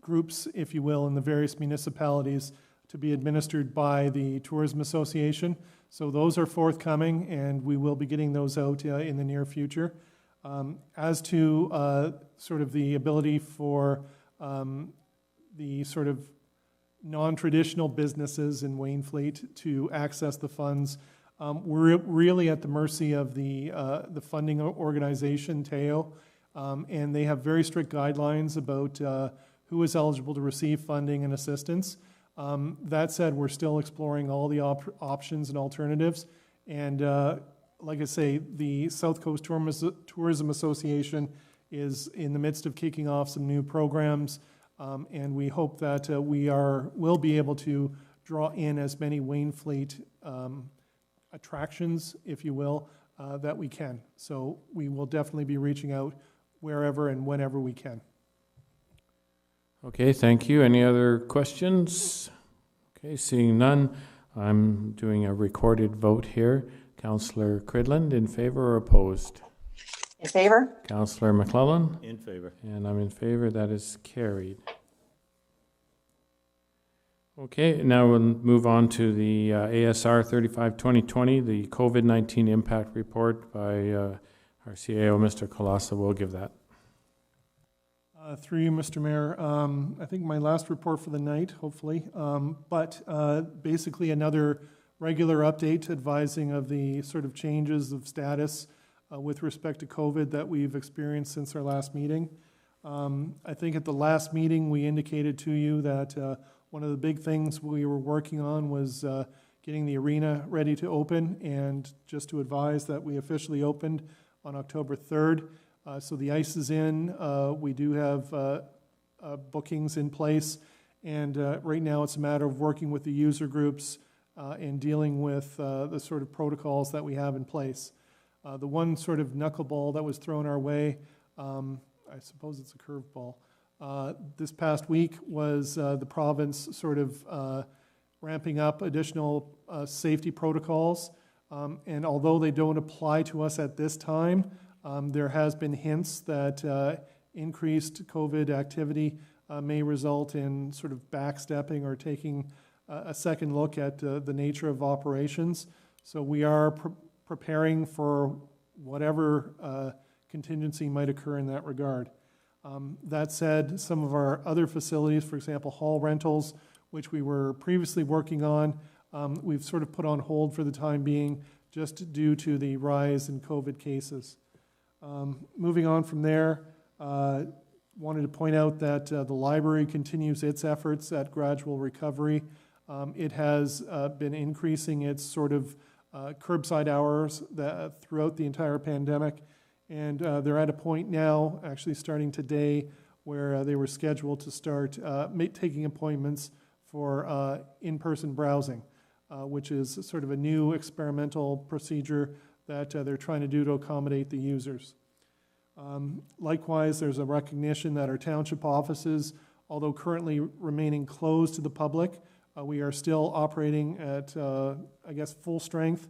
groups, if you will, in the various municipalities to be administered by the Tourism Association. So those are forthcoming, and we will be getting those out in the near future. As to sort of the ability for the sort of non-traditional businesses in Wainfleet to access the funds, we're really at the mercy of the funding organization, TEO, and they have very strict guidelines about who is eligible to receive funding and assistance. That said, we're still exploring all the options and alternatives, and like I say, the South Coast Tourism Association is in the midst of kicking off some new programs, and we hope that will be able to draw in as many Wainfleet attractions, if you will, that we can. So we will definitely be reaching out wherever and whenever we can. Okay, thank you. Any other questions? Okay, seeing none, I'm doing a recorded vote here. Councillor Cridland, in favor or opposed? In favor? Councillor McClellan? In favor. And I'm in favor. That is carried. Okay, now we'll move on to the ASR 35-2020, the COVID-19 impact report by our CAO, Mr. Colassa. We'll give that. Through you, Mr. Mayor, I think my last report for the night, hopefully, but basically another regular update advising of the sort of changes of status with respect to COVID that we've experienced since our last meeting. I think at the last meeting we indicated to you that one of the big things we were working on was getting the arena ready to open, and just to advise that we officially opened on October 3rd. So the ice is in. We do have bookings in place, and right now it's a matter of working with the user groups and dealing with the sort of protocols that we have in place. The one sort of knuckleball that was thrown our way, I suppose it's a curveball, this past week was the province sort of ramping up additional safety protocols. And although they don't apply to us at this time, there has been hints that increased COVID activity may result in sort of backstepping or taking a second look at the nature of operations. So we are preparing for whatever contingency might occur in that regard. That said, some of our other facilities, for example, hall rentals, which we were previously working on, we've sort of put on hold for the time being just due to the rise in COVID cases. Moving on from there, wanted to point out that the library continues its efforts at gradual recovery. It has been increasing its sort of curbside hours throughout the entire pandemic, and they're at a point now, actually starting today, where they were scheduled to start taking appointments for in-person browsing, which is sort of a new experimental procedure that they're trying to do to accommodate the users. Likewise, there's a recognition that our township offices, although currently remaining closed to the public, we are still operating at, I guess, full strength,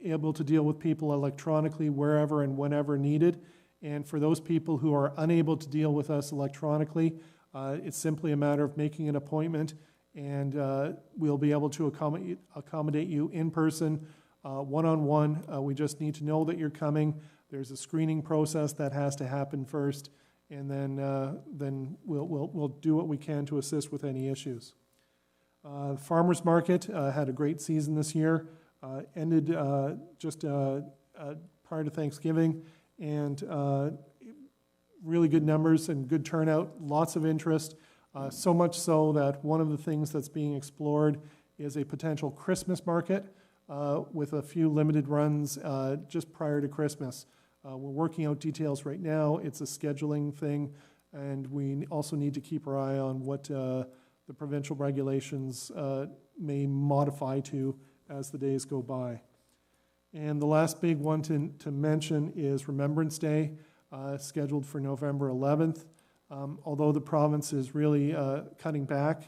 able to deal with people electronically wherever and whenever needed. And for those people who are unable to deal with us electronically, it's simply a matter of making an appointment, and we'll be able to accommodate you in person, one-on-one. We just need to know that you're coming. There's a screening process that has to happen first, and then we'll do what we can to assist with any issues. Farmers Market had a great season this year, ended just prior to Thanksgiving, and really good numbers and good turnout, lots of interest, so much so that one of the things that's being explored is a potential Christmas market with a few limited runs just prior to Christmas. We're working out details right now. It's a scheduling thing, and we also need to keep our eye on what the provincial regulations may modify to as the days go by. And the last big one to mention is Remembrance Day, scheduled for November 11th. Although the province is really cutting back,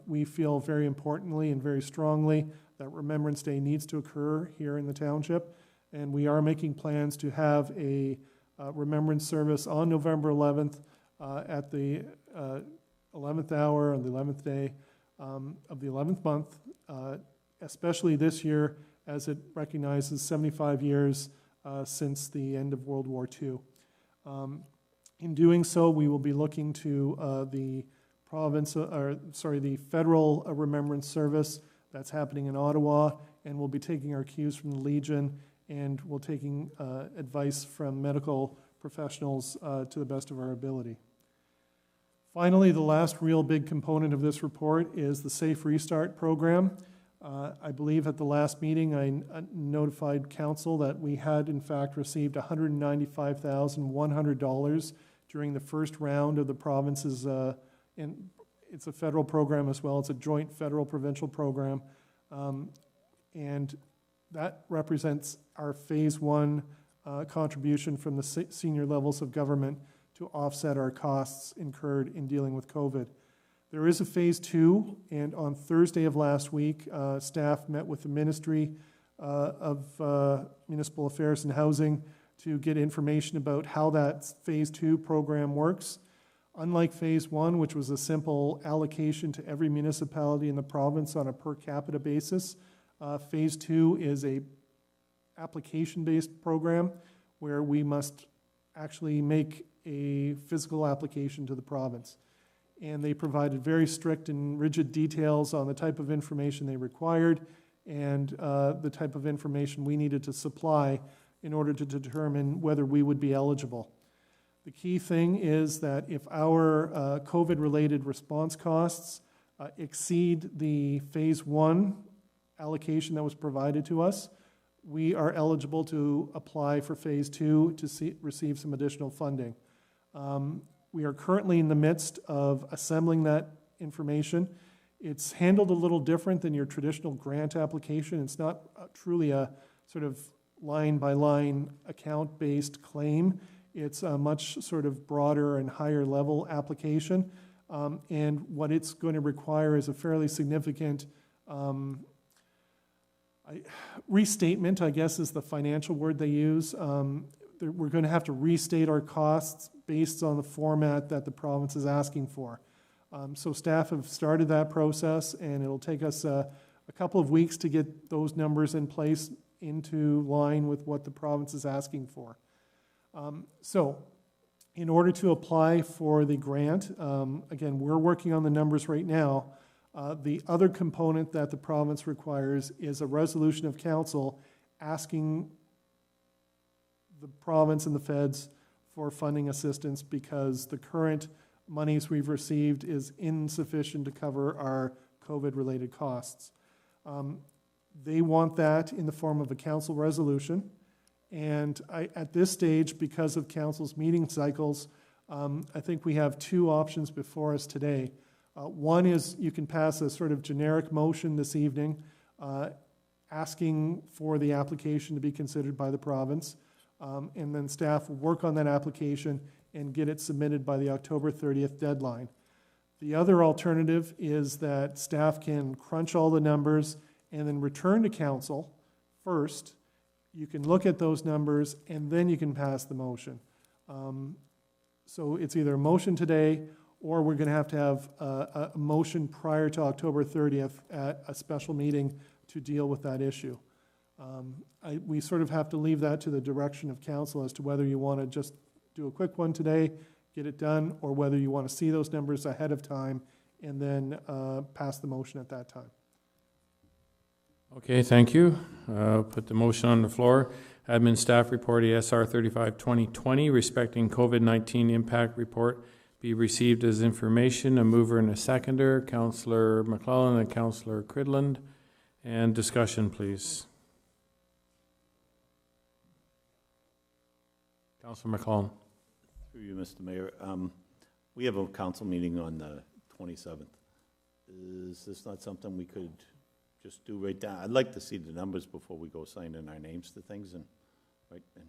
we feel very importantly and very strongly that Remembrance Day needs to occur here in the township, and we are making plans to have a remembrance service on November 11th at the 11th hour on the 11th day of the 11th month, especially this year as it recognizes 75 years since the end of World War II. In doing so, we will be looking to the federal remembrance service that's happening in Ottawa, and we'll be taking our cues from the Legion, and we'll taking advice from medical professionals to the best of our ability. Finally, the last real big component of this report is the Safe Restart program. I believe at the last meeting I notified council that we had in fact received $195,100 during the first round of the province's, and it's a federal program as well, it's a joint federal-provincial program, and that represents our phase one contribution from the senior levels of government to offset our costs incurred in dealing with COVID. There is a phase two, and on Thursday of last week, staff met with the Ministry of Municipal Affairs and Housing to get information about how that phase two program works. Unlike phase one, which was a simple allocation to every municipality in the province on a per capita basis, phase two is a application-based program where we must actually make a physical application to the province. And they provided very strict and rigid details on the type of information they required and the type of information we needed to supply in order to determine whether we would be eligible. The key thing is that if our COVID-related response costs exceed the phase one allocation that was provided to us, we are eligible to apply for phase two to receive some additional funding. We are currently in the midst of assembling that information. It's handled a little different than your traditional grant application. It's not truly a sort of line-by-line account-based claim. It's a much sort of broader and higher level application. And what it's going to require is a fairly significant restatement, I guess is the financial word they use. We're going to have to restate our costs based on the format that the province is asking for. So staff have started that process, and it'll take us a couple of weeks to get those numbers in place into line with what the province is asking for. So in order to apply for the grant, again, we're working on the numbers right now. The other component that the province requires is a resolution of council asking the province and the feds for funding assistance because the current monies we've received is insufficient to cover our COVID-related costs. They want that in the form of a council resolution. And at this stage, because of council's meeting cycles, I think we have two options before us today. One is you can pass a sort of generic motion this evening asking for the application to be considered by the province, and then staff will work on that application and get it submitted by the October 30th deadline. The other alternative is that staff can crunch all the numbers and then return to council first. You can look at those numbers and then you can pass the motion. So it's either a motion today or we're going to have a motion prior to October 30th at a special meeting to deal with that issue. We sort of have to leave that to the direction of council as to whether you want to just do a quick one today, get it done, or whether you want to see those numbers ahead of time and then pass the motion at that time. Okay, thank you. Put the motion on the floor. Admin Staff Report ESR 35-2020 respecting COVID-19 impact report be received as information. A mover and a seconder, Councillor McClellan and Councillor Cridland. And discussion, please. Councillor McClellan. Through you, Mr. Mayor. We have a council meeting on the 27th. Is this not something we could just do right down? I'd like to see the numbers before we go sign in our names to things, and right. And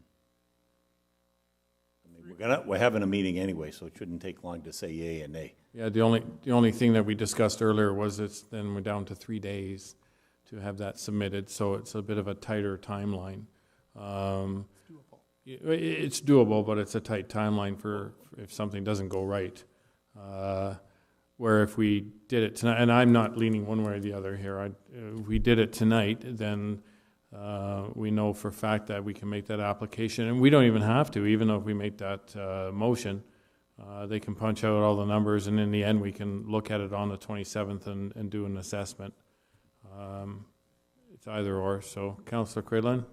I mean, we're having a meeting anyway, so it shouldn't take long to say yay and nay. Yeah, the only thing that we discussed earlier was then we're down to 3 days to have that submitted, so it's a bit of a tighter timeline. It's doable, but it's a tight timeline for if something doesn't go right. Where if we did it tonight, and I'm not leaning one way or the other here, if we did it tonight, then we know for a fact that we can make that application, and we don't even have to, even though if we make that motion, they can punch out all the numbers, and in the end we can look at it on the 27th and do an assessment. It's either or. So Councillor Cridland,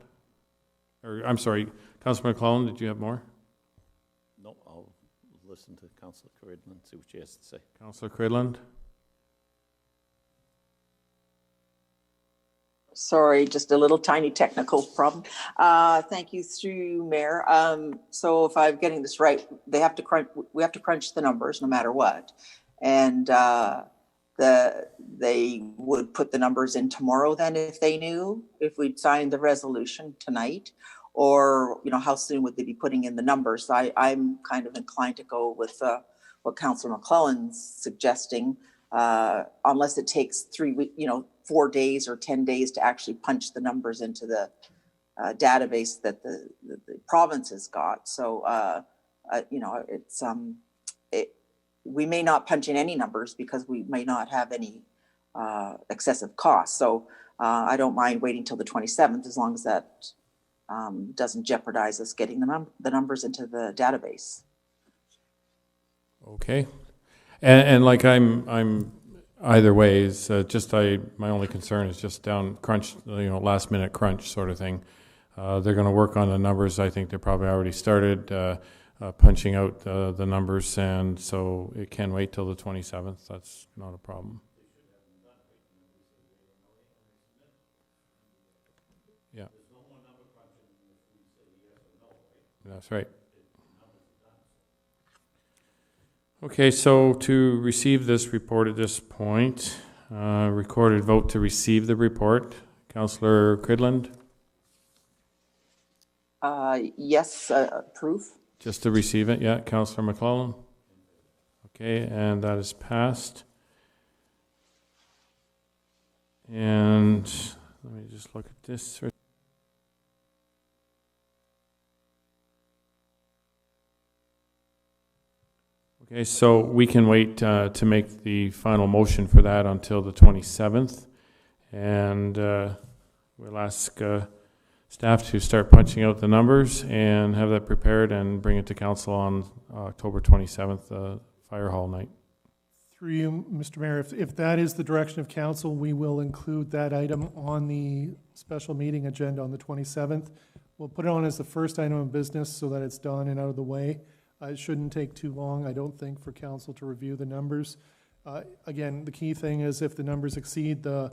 or I'm sorry, Councillor McClellan, did you have more? No, I'll listen to Councillor Cridland and see what she has to say. Councillor Cridland. Sorry, just a little tiny technical problem. Thank you, through Mayor. So if I'm getting this right, we have to crunch the numbers no matter what, and they would put the numbers in tomorrow. Then, if they knew if we'd signed the resolution tonight, or how soon would they be putting in the numbers? I'm kind of inclined to go with what Councillor McClellan's suggesting, unless it takes 4 days or 10 days to actually punch the numbers into the database that the province has got. So, we may not punch in any numbers because we may not have any excessive costs. So I don't mind waiting till the 27th as long as that doesn't jeopardize us getting the numbers into the database. Okay, and like I'm either way is my only concern is just down crunch, last minute crunch sort of thing. They're going to work on the numbers. I think they probably already started punching out the numbers, and so it can wait till the 27th. That's not a problem. Yeah. That's right. Okay, so to receive this report at this point, recorded vote to receive the report. Councillor Cridland? Yes, approve. Just to receive it, yeah. Councillor McClellan? Okay, and that is passed. And let me just look at this. Okay, so we can wait to make the final motion for that until the 27th, and we'll ask staff to start punching out the numbers and have that prepared and bring it to council on October 27th, fire hall night. Through you, Mr. Mayor, if that is the direction of council, we will include that item on the special meeting agenda on the 27th. We'll put it on as the first item of business so that it's done and out of the way. It shouldn't take too long, I don't think, for council to review the numbers. Again, the key thing is if the numbers exceed the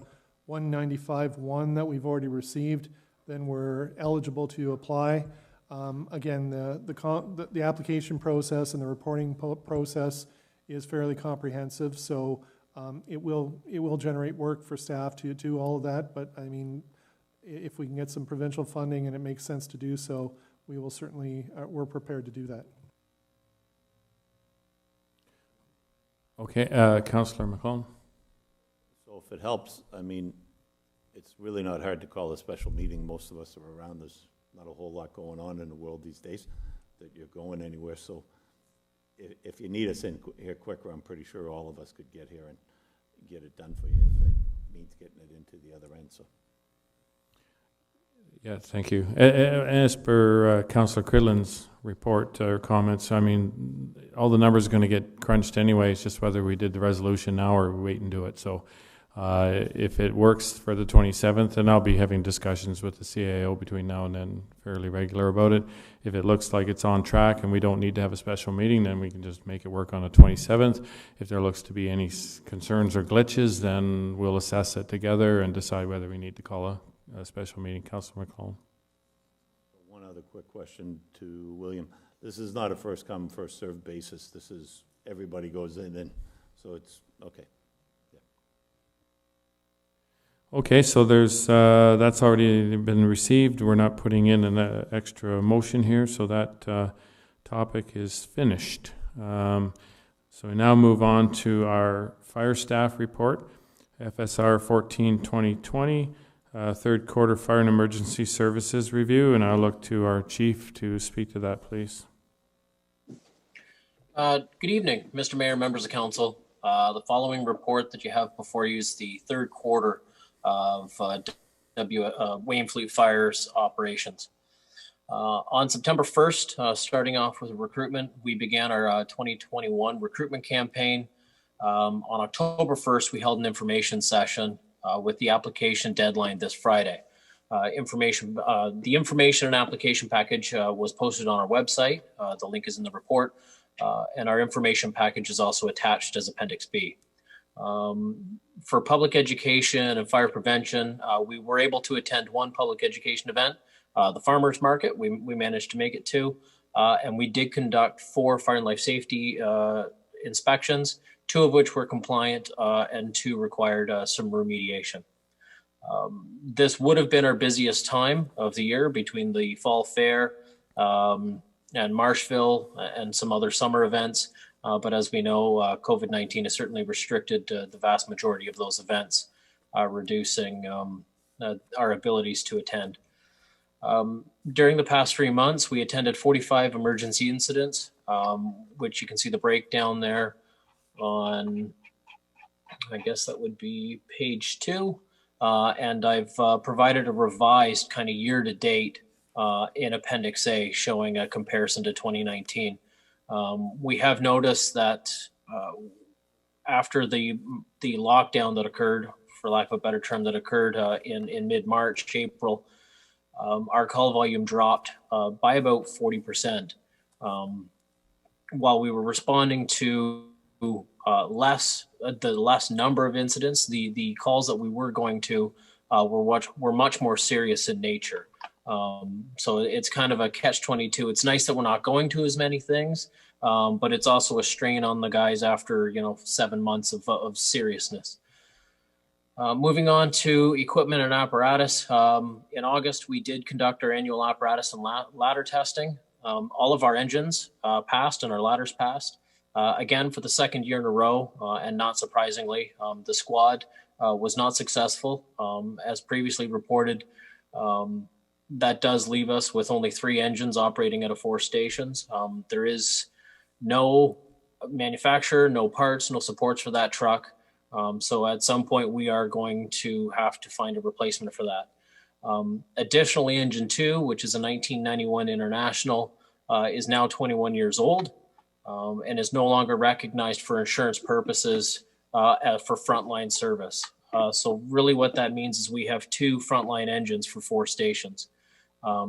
195.1 that we've already received, then we're eligible to apply. Again, the application process and the reporting process is fairly comprehensive, so it will generate work for staff to do all of that. But I mean, if we can get some provincial funding and it makes sense to do so, we will certainly, we're prepared to do that. Okay, Councillor McClellan. So if it helps, I mean, it's really not hard to call a special meeting. Most of us are around. There's not a whole lot going on in the world these days that you're going anywhere. So if you need us in here quicker, I'm pretty sure all of us could get here and get it done for you if it means getting it into the other end. So. Yeah, thank you. As per Councillor Cridland's report or comments, I mean, all the numbers are going to get crunched anyway. It's just whether we did the resolution now or we wait and do it. So if it works for the 27th, then I'll be having discussions with the CAO between now and then, fairly regular about it. If it looks like it's on track and we don't need to have a special meeting, then we can just make it work on the 27th. If there looks to be any concerns or glitches, then we'll assess it together and decide whether we need to call a special meeting. Councillor McClellan. One other quick question to William. This is not a first come, first served basis. This is everybody goes in, and so it's okay. Yeah. Okay, so there's that's already been received. We're not putting in an extra motion here, so that topic is finished. So we now move on to our fire staff report, FSR 14-2020. Third quarter fire and emergency services review, and I'll look to our chief to speak to that, please. Good evening, Mr. Mayor, members of council. The following report that you have before you is the third quarter of Wainfleet Fire's operations. On September 1st, starting off with recruitment, we began our 2021 recruitment campaign. On October 1st, we held an information session with the application deadline this Friday. The information and application package was posted on our website. The link is in the report, and our information package is also attached as Appendix B. For public education and fire prevention, we were able to attend one public education event, the farmers market. We managed to make it to, and we did conduct 4 fire and life safety inspections, 2 of which were compliant and 2 required some remediation. This would have been our busiest time of the year between the fall fair and Marshville and some other summer events. But as we know, COVID-19 has certainly restricted the vast majority of those events, reducing our abilities to attend. During the past 3 months, we attended 45 emergency incidents, which you can see the breakdown there on, I guess that would be page 2. And I've provided a revised kind of year-to-date in Appendix A showing a comparison to 2019. We have noticed that after the lockdown that occurred, for lack of a better term, that occurred in mid-March, April, our call volume dropped by about 40%. While we were responding to the less number of incidents, the calls that we were going to were much more serious in nature. So it's kind of a catch-22. It's nice that we're not going to as many things, but it's also a strain on the guys after 7 months of seriousness. Moving on to equipment and apparatus. In August, we did conduct our annual apparatus and ladder testing. All of our engines passed and our ladders passed. Again, for the second year in a row, and not surprisingly, the squad was not successful. As previously reported, that does leave us with only 3 engines operating out of 4 stations. There is no manufacturer, no parts, no supports for that truck. So at some point, we are going to have to find a replacement for that. Additionally, Engine 2, which is a 1991 International, is now 21 years old. And is no longer recognized for insurance purposes for frontline service. So really what that means is we have 2 frontline engines for 4 stations.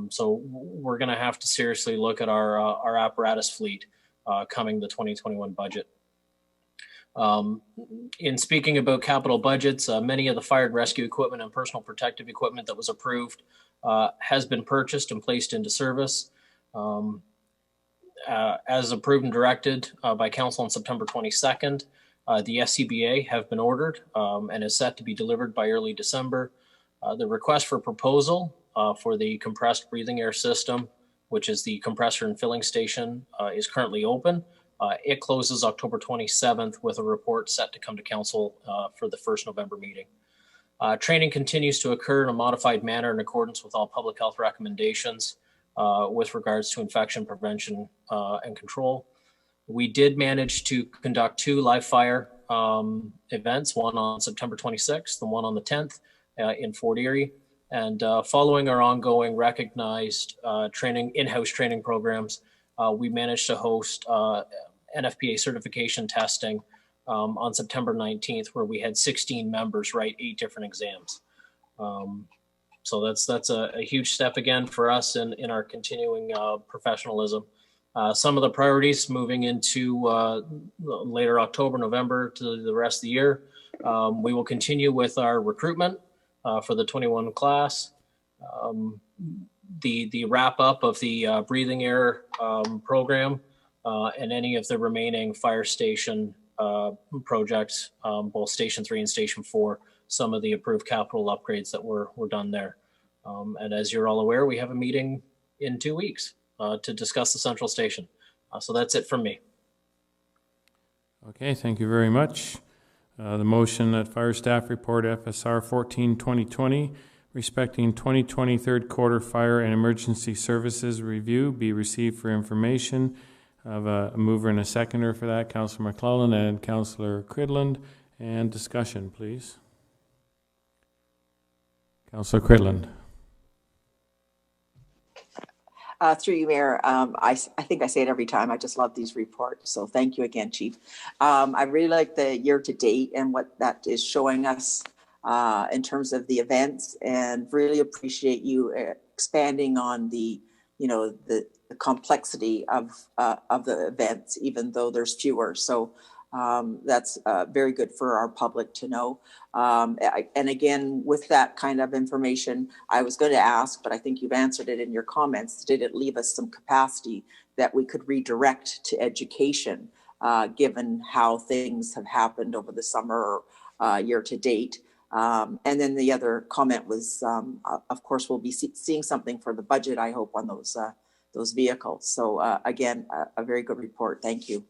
So we're going to have to seriously look at our apparatus fleet coming the 2021 budget. In speaking about capital budgets, many of the fire and rescue equipment and personal protective equipment that was approved has been purchased and placed into service. As approved and directed by Council on September 22nd, the SCBA have been ordered and is set to be delivered by early December. The request for proposal for the compressed breathing air system, which is the compressor and filling station, is currently open. It closes October 27th with a report set to come to Council for the 1st November meeting. Training continues to occur in a modified manner in accordance with all public health recommendations with regards to infection prevention and control. We did manage to conduct 2 live fire events, one on September 26th and one on the 10th in Fort Erie. And following our ongoing recognized in-house training programs, we managed to host NFPA certification testing on September 19th, where we had 16 members write 8 different exams. So that's a huge step again for us in our continuing professionalism. Some of the priorities moving into later October, November to the rest of the year. We will continue with our recruitment for the 21 class. The wrap up of the breathing air program and any of the remaining fire station projects, both Station 3 and Station 4, some of the approved capital upgrades that were done there. And as you're all aware, we have a meeting in 2 weeks to discuss the central station. So that's it from me. Okay, thank you very much. The motion that Fire Staff Report FSR 14-2020 respecting 2020 third quarter fire and emergency services review be received for information. I have a mover and a seconder for that, Councillor McClellan and Councillor Cridland. And discussion, please. Councillor Cridland. Through you, Mayor, I think I say it every time. I just love these reports. So thank you again, Chief. I really like the year to date and what that is showing us in terms of the events, and really appreciate you expanding on the complexity of the events, even though there's fewer. So that's very good for our public to know. And again, with that kind of information, I was going to ask, but I think you've answered it in your comments. Did it leave us some capacity that we could redirect to education, given how things have happened over the summer year to date? And then the other comment was, of course, we'll be seeing something for the budget, I hope, on those vehicles. So again, a very good report. Thank you.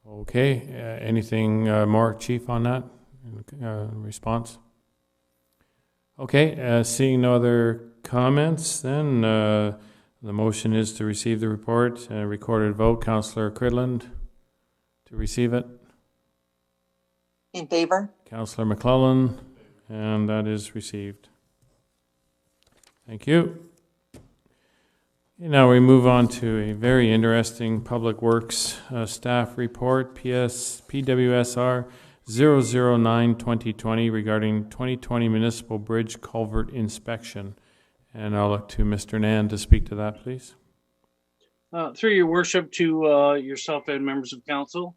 Okay, anything more, Chief, on that response? Okay, seeing no other comments, then the motion is to receive the report. Recorded vote, Councillor Cridland to receive it. In favor. Councillor McClellan, and that is received. Thank you. Now we move on to a very interesting Public Works staff report, PWSR 009-2020 regarding 2020 municipal bridge culvert inspection. And I'll look to Mr. Nan to speak to that, please. Through your worship to yourself and members of council.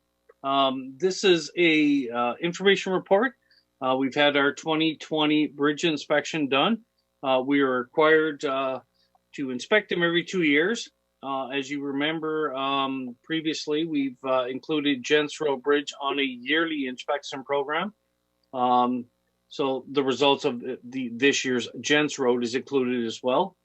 This is a information report. We've had our 2020 bridge inspection done. We are required to inspect them every 2 years. As you remember, previously, we've included Gents Road Bridge on a yearly inspection program. So the results of this year's Gents Road is included as well.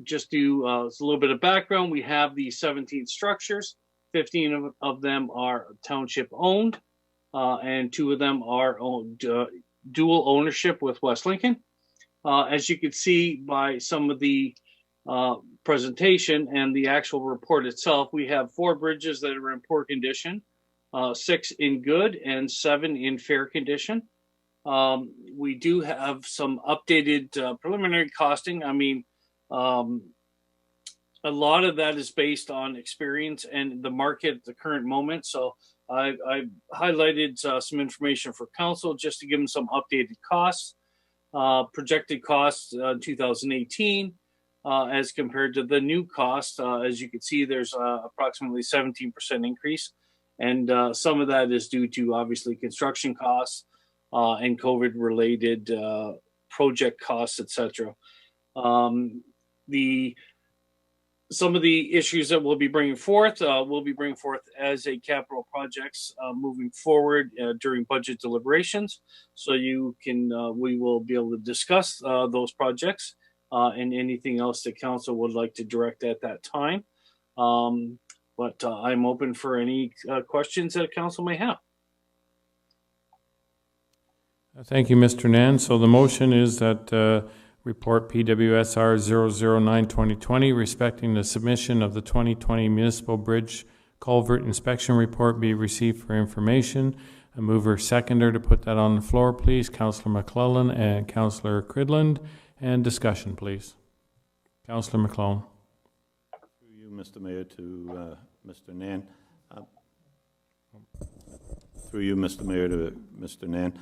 Just to a little bit of background, we have the 17 structures. 15 of them are township owned, and 2 of them are owned, dual ownership with West Lincoln. As you can see by some of the presentation and the actual report itself, we have 4 bridges that are in poor condition, 6 in good, and 7 in fair condition. We do have some updated preliminary costing. I mean, a lot of that is based on experience and the market at the current moment. So I highlighted some information for council just to give them some updated costs. Projected costs 2018 as compared to the new cost. As you can see, there's approximately 17% increase. And some of that is due to obviously construction costs and COVID-related project costs, etc. Some of the issues that we'll be bringing forth as a capital projects moving forward during budget deliberations. So we will be able to discuss those projects and anything else that council would like to direct at that time. But I'm open for any questions that council may have. Thank you, Mr. Nan. So the motion is that report PWSR 009-2020 respecting the submission of the 2020 Municipal Bridge Culvert Inspection Report be received for information. A mover seconder to put that on the floor, please. Councillor McClellan and Councillor Cridland. And discussion, please. Councillor McClellan. Through you, Mr. Mayor, to Mr. Nan. Through you, Mr. Mayor, to Mr. Nan.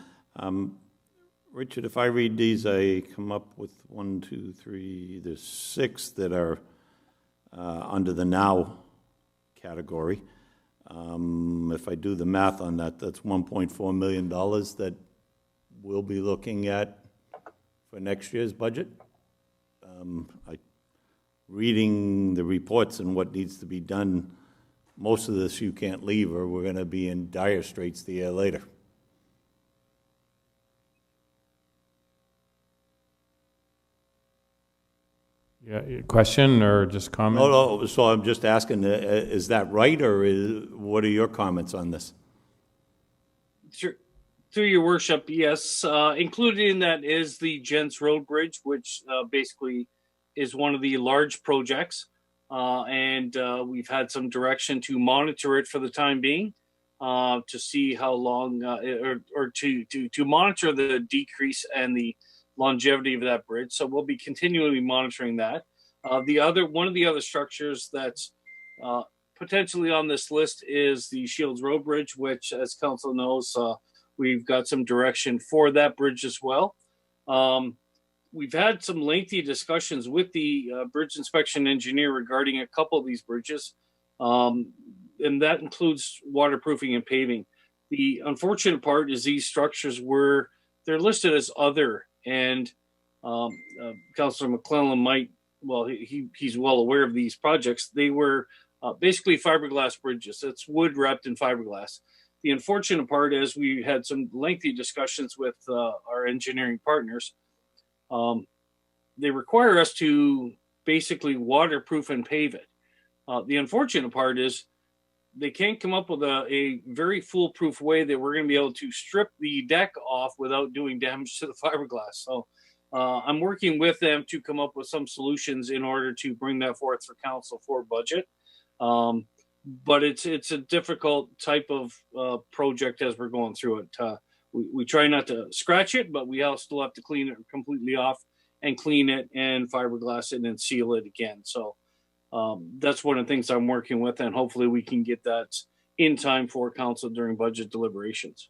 Richard, if I read these, I come up with 1, 2, 3, there's 6 that are under the now category. If I do the math on that, that's $1.4 million that we'll be looking at for next year's budget. Reading the reports and what needs to be done, most of this you can't leave or we're going to be in dire straits the year later. Yeah, question or just comment? No, so I'm just asking, is that right, or what are your comments on this? Sure. Through your worship, yes. Included in that is the Gents Road Bridge, which basically is one of the large projects. And we've had some direction to monitor it for the time being, to see how long, or to monitor the decrease and the longevity of that bridge. So we'll be continually monitoring that. One of the other structures that's potentially on this list is the Shields Road Bridge, which, as council knows, we've got some direction for that bridge as well. We've had some lengthy discussions with the bridge inspection engineer regarding a couple of these bridges, and that includes waterproofing and paving. The unfortunate part is these structures they're listed as other, and Councillor McClellan he's well aware of these projects. They were basically fiberglass bridges. It's wood wrapped in fiberglass. The unfortunate part is we had some lengthy discussions with our engineering partners. They require us to basically waterproof and pave it. The unfortunate part is they can't come up with a very foolproof way that we're going to be able to strip the deck off without doing damage to the fiberglass. So I'm working with them to come up with some solutions in order to bring that forth for council for budget. But it's a difficult type of project as we're going through it. We try not to scratch it, but we still have to clean it completely off and clean it and fiberglass it and seal it again. So that's one of the things I'm working with, and hopefully we can get that in time for council during budget deliberations.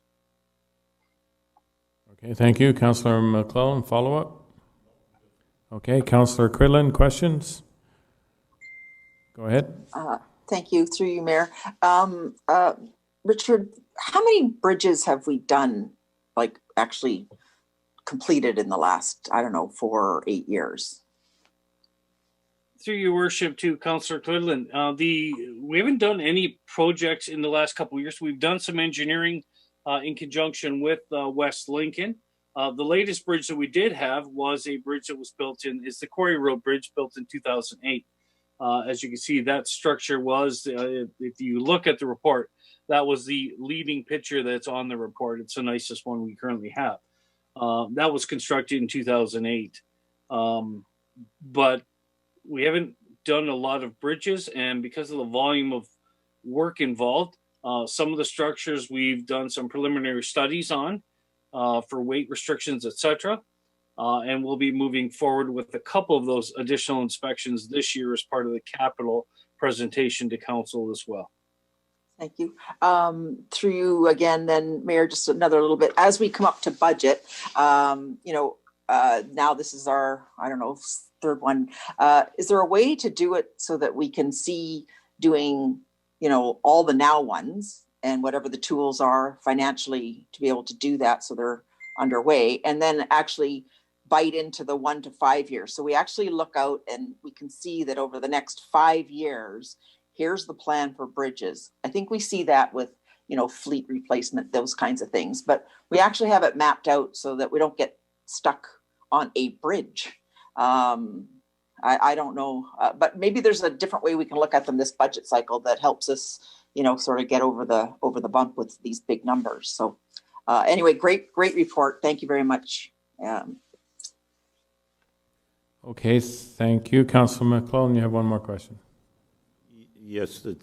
Okay, thank you. Councillor McClellan, follow-up? Okay, Councillor Cridland, questions? Go ahead. Thank you, through you, Mayor. Richard, how many bridges have we done, like actually completed in the last, 4 or 8 years? Through your worship to Councillor Cridland, we haven't done any projects in the last couple of years. We've done some engineering in conjunction with West Lincoln. The latest bridge that we did have was a bridge that was is the Quarry Road Bridge, built in 2008. As you can see, that structure was, if you look at the report, that was the leading picture that's on the report. It's the nicest one we currently have. That was constructed in 2008. But we haven't done a lot of bridges, and because of the volume of work involved, some of the structures we've done some preliminary studies on for weight restrictions, etc. And we'll be moving forward with a couple of those additional inspections this year as part of the capital presentation to council as well. Thank you. Through you again, then, Mayor, just another little bit. As we come up to budget, now this is our, third one. Is there a way to do it so that we can see doing, all the now ones and whatever the tools are financially to be able to do that so they're underway, and then actually bite into the 1 to 5 years. So we actually look out and we can see that over the next 5 years, here's the plan for bridges. I think we see that with, fleet replacement, those kinds of things, but we actually have it mapped out so that we don't get stuck on a bridge. I don't know, but maybe there's a different way we can look at them this budget cycle that helps us, sort of get over the bump with these big numbers. So anyway, great report. Thank you very much. Okay, thank you. Councillor McClellan, you have one more question. Yes, to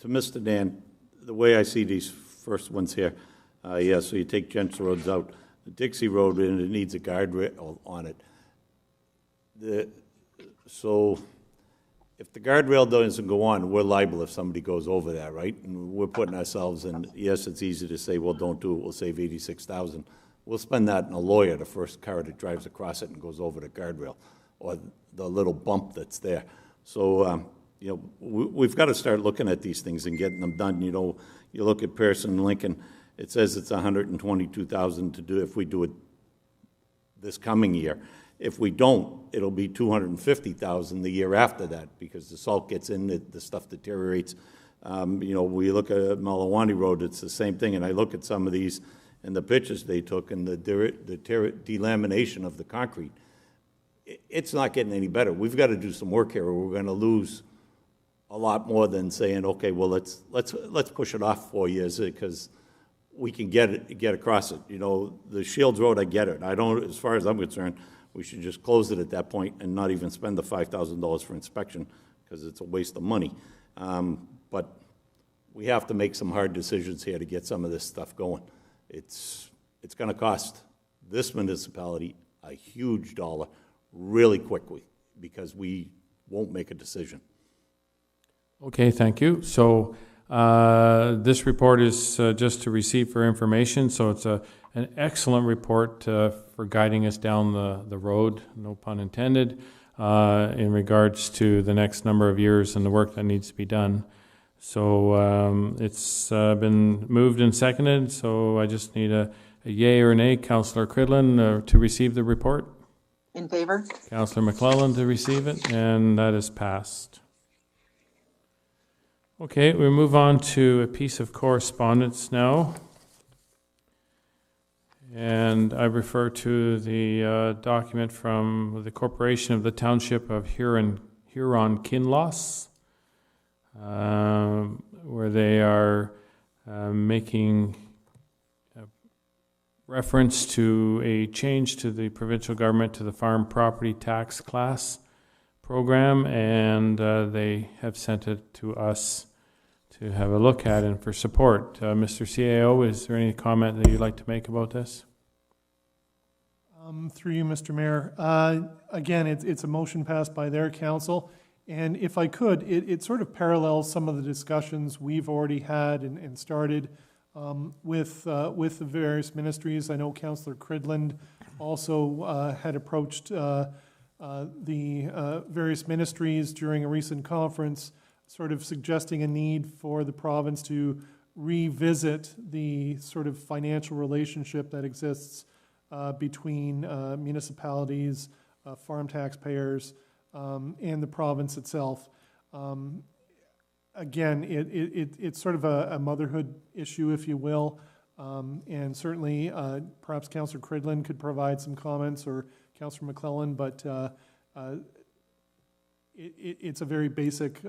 Mr. Dan, the way I see these first ones here, so you take Gents Roads out, the Dixie Road, and it needs a guardrail on it. So if the guardrail doesn't go on, we're liable if somebody goes over that, right? And we're putting ourselves in, yes, it's easy to say, well, don't do it, we'll save $86,000. We'll spend that in a lawyer, the first car that drives across it and goes over the guardrail, or the little bump that's there. So, we've got to start looking at these things and getting them done. You look at Pearson and Lincoln, it says it's $122,000 to do if we do it this coming year. If we don't, it'll be $250,000 the year after that because the salt gets in, the stuff deteriorates. We look at Malawani Road, it's the same thing. And I look at some of these and the pictures they took and the delamination of the concrete. It's not getting any better. We've got to do some work here or we're going to lose a lot more than saying, okay, well, let's push it off 4 years because we can get across it. The Shields Road, I get it. I don't, as far as I'm concerned, we should just close it at that point and not even spend the $5,000 for inspection because it's a waste of money. But we have to make some hard decisions here to get some of this stuff going. It's going to cost this municipality a huge dollar really quickly because we won't make a decision. Okay, thank you. So this report is just to receive for information. So it's an excellent report for guiding us down the road, no pun intended, in regards to the next number of years and the work that needs to be done. So it's been moved and seconded. So I just need a yay or a nay. Councillor Cridlin to receive the report. In favor. Councillor McClellan to receive it, and that is passed. Okay, we move on to a piece of correspondence now. And I refer to the document from the Corporation of the Township of Huron-Kinloss, where they are making reference to a change to the provincial government to the farm property tax class program, and they have sent it to us to have a look at and for support. Mr. CAO, is there any comment that you'd like to make about this? Through you, Mr. Mayor. Again, it's a motion passed by their council, and if I could, it sort of parallels some of the discussions we've already had and started with the various ministries. I know Councillor Cridland also had approached the various ministries during a recent conference, sort of suggesting a need for the province to revisit the sort of financial relationship that exists between municipalities, farm taxpayers, and the province itself. Again, it's sort of a motherhood issue, if you will, and certainly perhaps Councillor Cridland could provide some comments or Councillor McClellan, but it's a very basic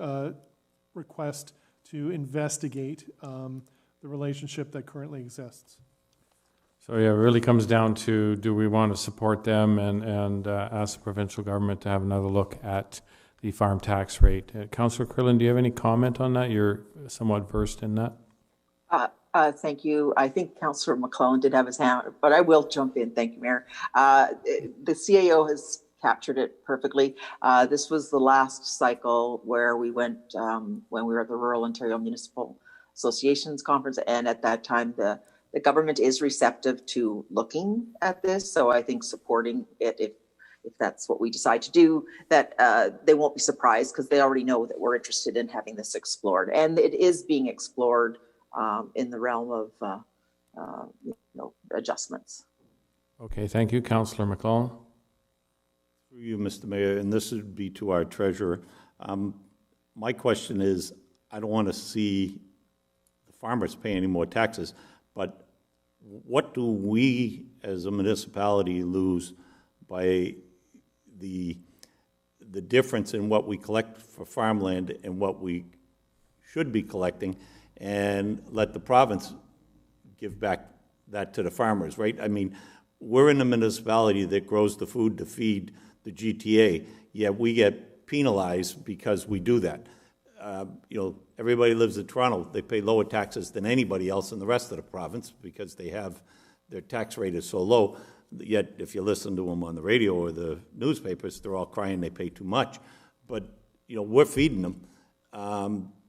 request to investigate the relationship that currently exists. So yeah, it really comes down to, do we want to support them and ask the provincial government to have another look at the farm tax rate? Councillor Cridland, do you have any comment on that? You're somewhat versed in that. Thank you. I think Councillor McClellan did have his hand, but I will jump in. Thank you, Mayor. The CAO has captured it perfectly. This was the last cycle where we went when we were at the Rural Ontario Municipal Associations Conference, and at that time the government is receptive to looking at this. So I think supporting it, if that's what we decide to do, that they won't be surprised because they already know that we're interested in having this explored, and it is being explored in the realm of adjustments. Okay, thank you. Councillor McClellan. Through you, Mr. Mayor, and this would be to our treasurer. My question is, I don't want to see the farmers pay any more taxes, but what do we as a municipality lose by the difference in what we collect for farmland and what we should be collecting, and let the province give back that to the farmers, right? I mean, we're in a municipality that grows the food to feed the GTA, yet we get penalized because we do that. You know, everybody lives in Toronto. They pay lower taxes than anybody else in the rest of the province because they have, their tax rate is so low. Yet, if you listen to them on the radio or the newspapers, they're all crying they pay too much. But, you know, we're feeding them.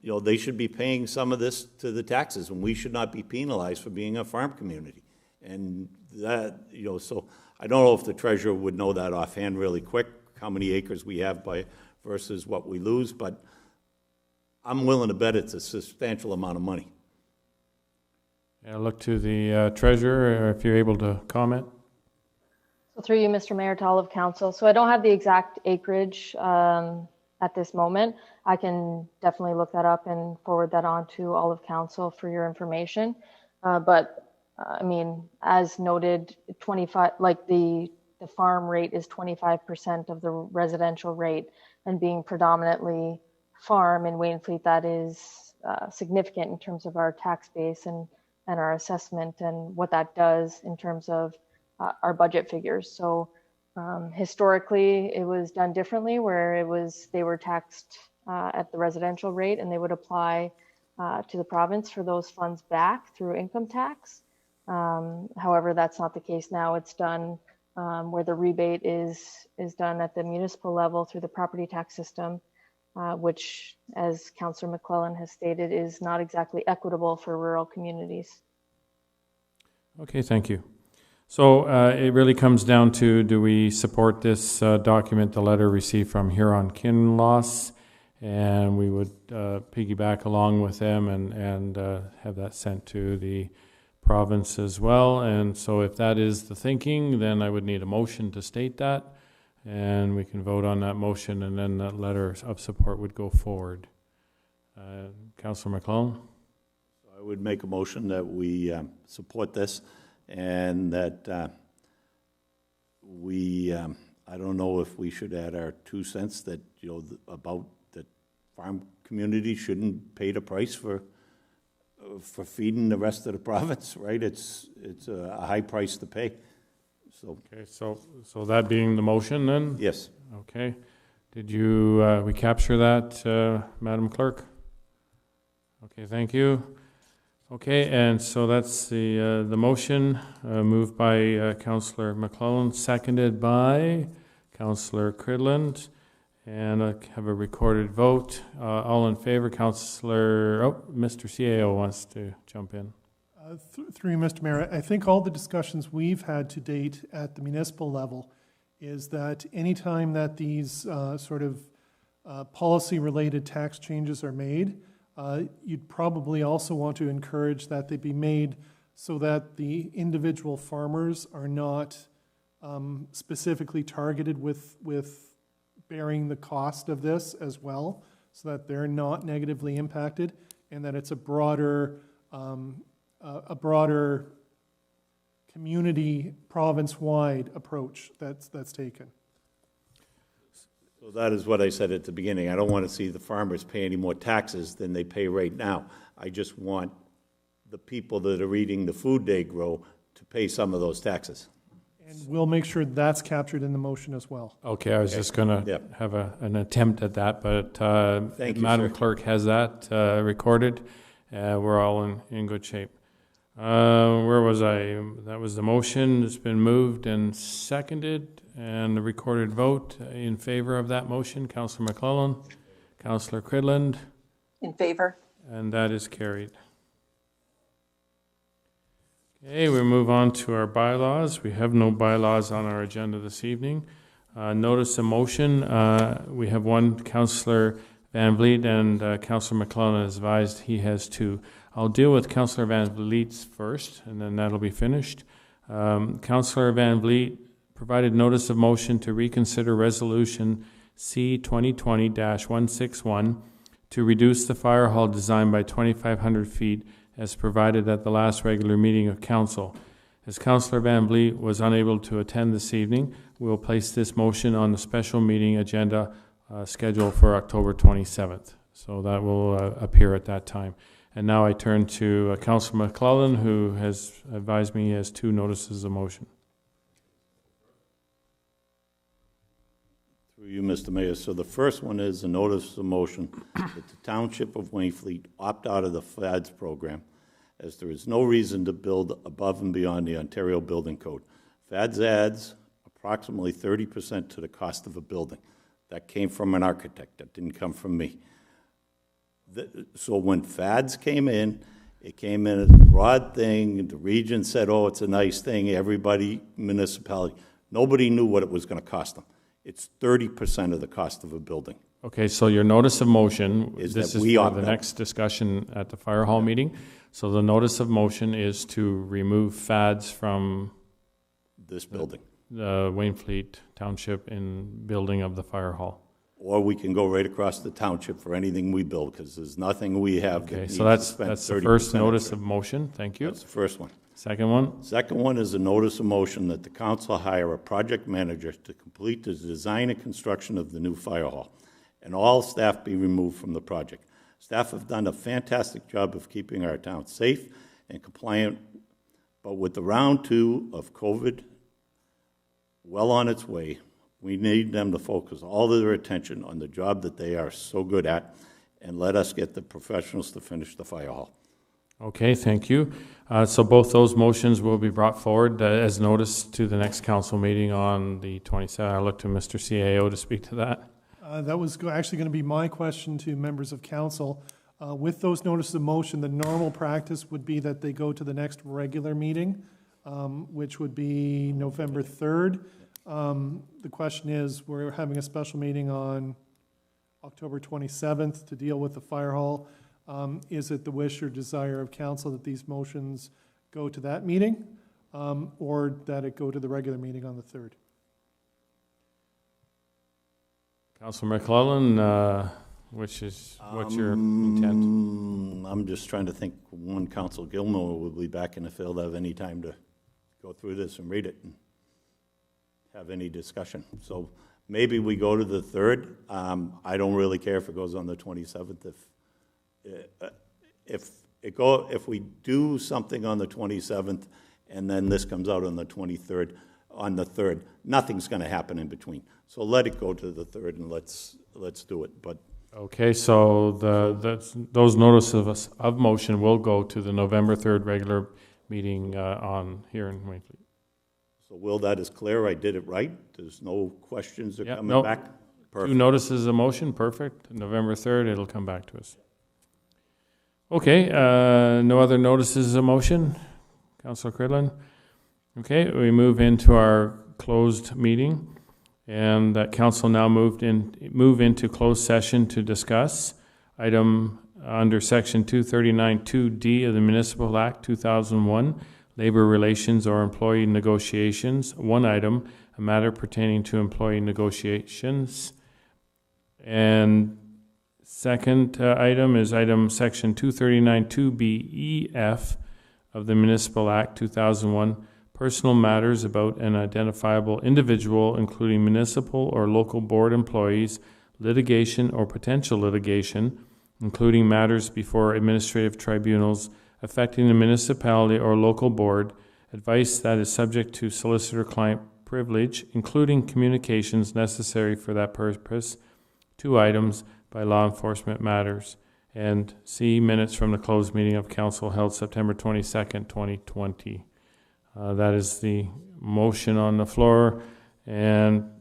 You know, they should be paying some of this to the taxes, and we should not be penalized for being a farm community. And that, you know, so I don't know if the treasurer would know that offhand really quick, how many acres we have by versus what we lose, but I'm willing to bet it's a substantial amount of money. I look to the treasurer, if you're able to comment. So through you, Mr. Mayor, to all of council. So I don't have the exact acreage at this moment. I can definitely look that up and forward that on to all of council for your information. I mean, as noted, 25, like the farm rate is 25% of the residential rate, and being predominantly farm in Wainfleet, that is significant in terms of our tax base and our assessment and what that does in terms of our budget figures. So historically, it was done differently, where they were taxed at the residential rate, and they would apply to the province for those funds back through income tax. However, that's not the case now. It's done where the rebate is done at the municipal level through the property tax system, which, as Councillor McClellan has stated, is not exactly equitable for rural communities. Okay, thank you. So it really comes down to, do we support this document, the letter received from Huron Kinloss, and we would piggyback along with them and have that sent to the province as well. And so if that is the thinking, then I would need a motion to state that, and we can vote on that motion, and then that letter of support would go forward. Councillor McClellan? I would make a motion that we support this, and that I don't know if we should add our 2 cents that, you know, about that farm community shouldn't pay the price for feeding the rest of the province, right? It's a high price to pay. So okay, so that being the motion then? Yes. Okay. Did you we capture that, Madam Clerk? Okay, thank you. Okay, and so that's the motion moved by Councillor McClellan, seconded by Councillor Cridland, and I have a recorded vote. All in favor, Councillor, Mr. CAO wants to jump in. Through you, Mr. Mayor, I think all the discussions we've had to date at the municipal level is that anytime that these sort of policy-related tax changes are made, you'd probably also want to encourage that they be made so that the individual farmers are not specifically targeted with bearing the cost of this as well, so that they're not negatively impacted, and that it's a broader community, province-wide approach that's taken. So that is what I said at the beginning. I don't want to see the farmers pay any more taxes than they pay right now. I just want the people that are eating the food they grow to pay some of those taxes. And we'll make sure that's captured in the motion as well. Okay, I was just going to have an attempt at that, but Thank you, Madam sir. Clerk has that recorded. We're all in good shape. Where was I? That was the motion. It's been moved and seconded, and the recorded vote in favor of that motion. Councillor McClellan, Councillor Cridland. In favor. And that is carried. Okay, we move on to our bylaws. We have no bylaws on our agenda this evening. Notice of motion. We have one, Councillor Van Vliet, and Councillor McClellan has advised he has two. I'll deal with Councillor Van Vliet's first, and then that'll be finished. Councillor Van Vliet provided notice of motion to reconsider Resolution C 2020-161 to reduce the fire hall design by 2,500 feet as provided at the last regular meeting of council. As Councillor Van Vliet was unable to attend this evening, we will place this motion on the special meeting agenda scheduled for October 27th. So that will appear at that time. And now I turn to Councillor McClellan, who has advised me he has 2 notices of motion. Through you, Mr. Mayor. So the first one is a notice of motion that the Township of Wainfleet opt out of the FADS program, as there is no reason to build above and beyond the Ontario Building Code. FADS adds approximately 30% to the cost of a building. That came from an architect. That didn't come from me. So when FADS came in, it came in as a broad thing. The region said, oh, it's a nice thing. Everybody, municipality, nobody knew what it was going to cost them. It's 30% of the cost of a building. Okay, so your notice of motion, Is this that is we for opt the out. next discussion at the fire hall meeting. So the notice of motion is to remove FADS from This building. the Wainfleet Township in building of the fire hall. Or we can go right across the township for anything we build, because there's nothing we have that Okay, needs so to that's spend the 30% first notice extra. of motion. Thank you. That's the first one. Second one. Second one is a notice of motion that the council hire a project manager to complete the design and construction of the new fire hall, and all staff be removed from the project. Staff have done a fantastic job of keeping our town safe and compliant, but with the round 2 of COVID well on its way, we need them to focus all of their attention on the job that they are so good at, and let us get the professionals to finish the fire hall. Okay, thank you. So both those motions will be brought forward as notice to the next council meeting on the 27th. I look to Mr. CAO to speak to that. That was actually going to be my question to members of council. With those notices of motion, the normal practice would be that they go to the next regular meeting, which would be November 3rd. The question is, we're having a special meeting on October 27th to deal with the fire hall. Is it the wish or desire of council that these motions go to that meeting, or that it go to the regular meeting on the 3rd? Councillor McClellan, what's your intent? I'm just trying to think when Council Gilmore will be back, and if he'll have any time to go through this and read it and have any discussion. So maybe we go to the 3rd. I don't really care if it goes on the 27th. If we do something on the 27th and then this comes out on the 23rd, on the 3rd, nothing's going to happen in between. So let it go to the 3rd and let's do it. But okay, so those notices of motion will go to the November 3rd regular meeting on here in Wainfleet. so will that is clear? I did it right. There's no questions that are coming nope. back. Perfect. 2 notices of motion, perfect. November 3rd, it'll come back to us. Okay, no other notices of motion? Councillor Cridlin? Okay, we move into our closed meeting, and that council now move into closed session to discuss item under section 239(2)D of the Municipal Act 2001, labor relations or employee negotiations. One item, a matter pertaining to employee negotiations. And second item is item section 239(2)B(E)(F) of the Municipal Act 2001, personal matters about an identifiable individual, including municipal or local board employees, litigation or potential litigation, including matters before administrative tribunals affecting the municipality or local board, advice that is subject to solicitor-client privilege, including communications necessary for that purpose. 2 items by law enforcement matters. And C, minutes from the closed meeting of council held September 22nd, 2020. That is the motion on the floor. And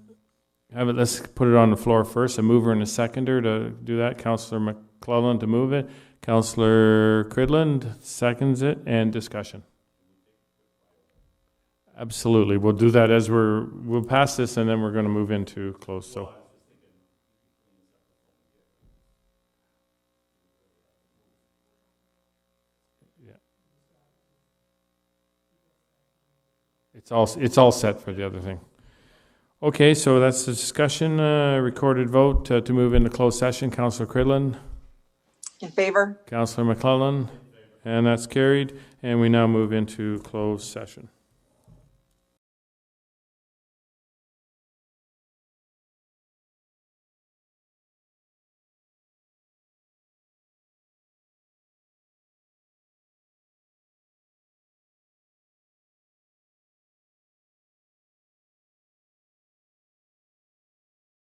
let's put it on the floor first. A mover and a seconder to do that. Councillor McClellan to move it. Councillor Cridland seconds it. And discussion. Absolutely. We'll do that as we'll pass this and then we're going to move into closed. So. It's all set for the other thing. Okay, so that's the discussion, recorded vote to move into closed session. Councillor Cridlin, In favor? Councillor McClellan, and that's carried. And we now move into closed session.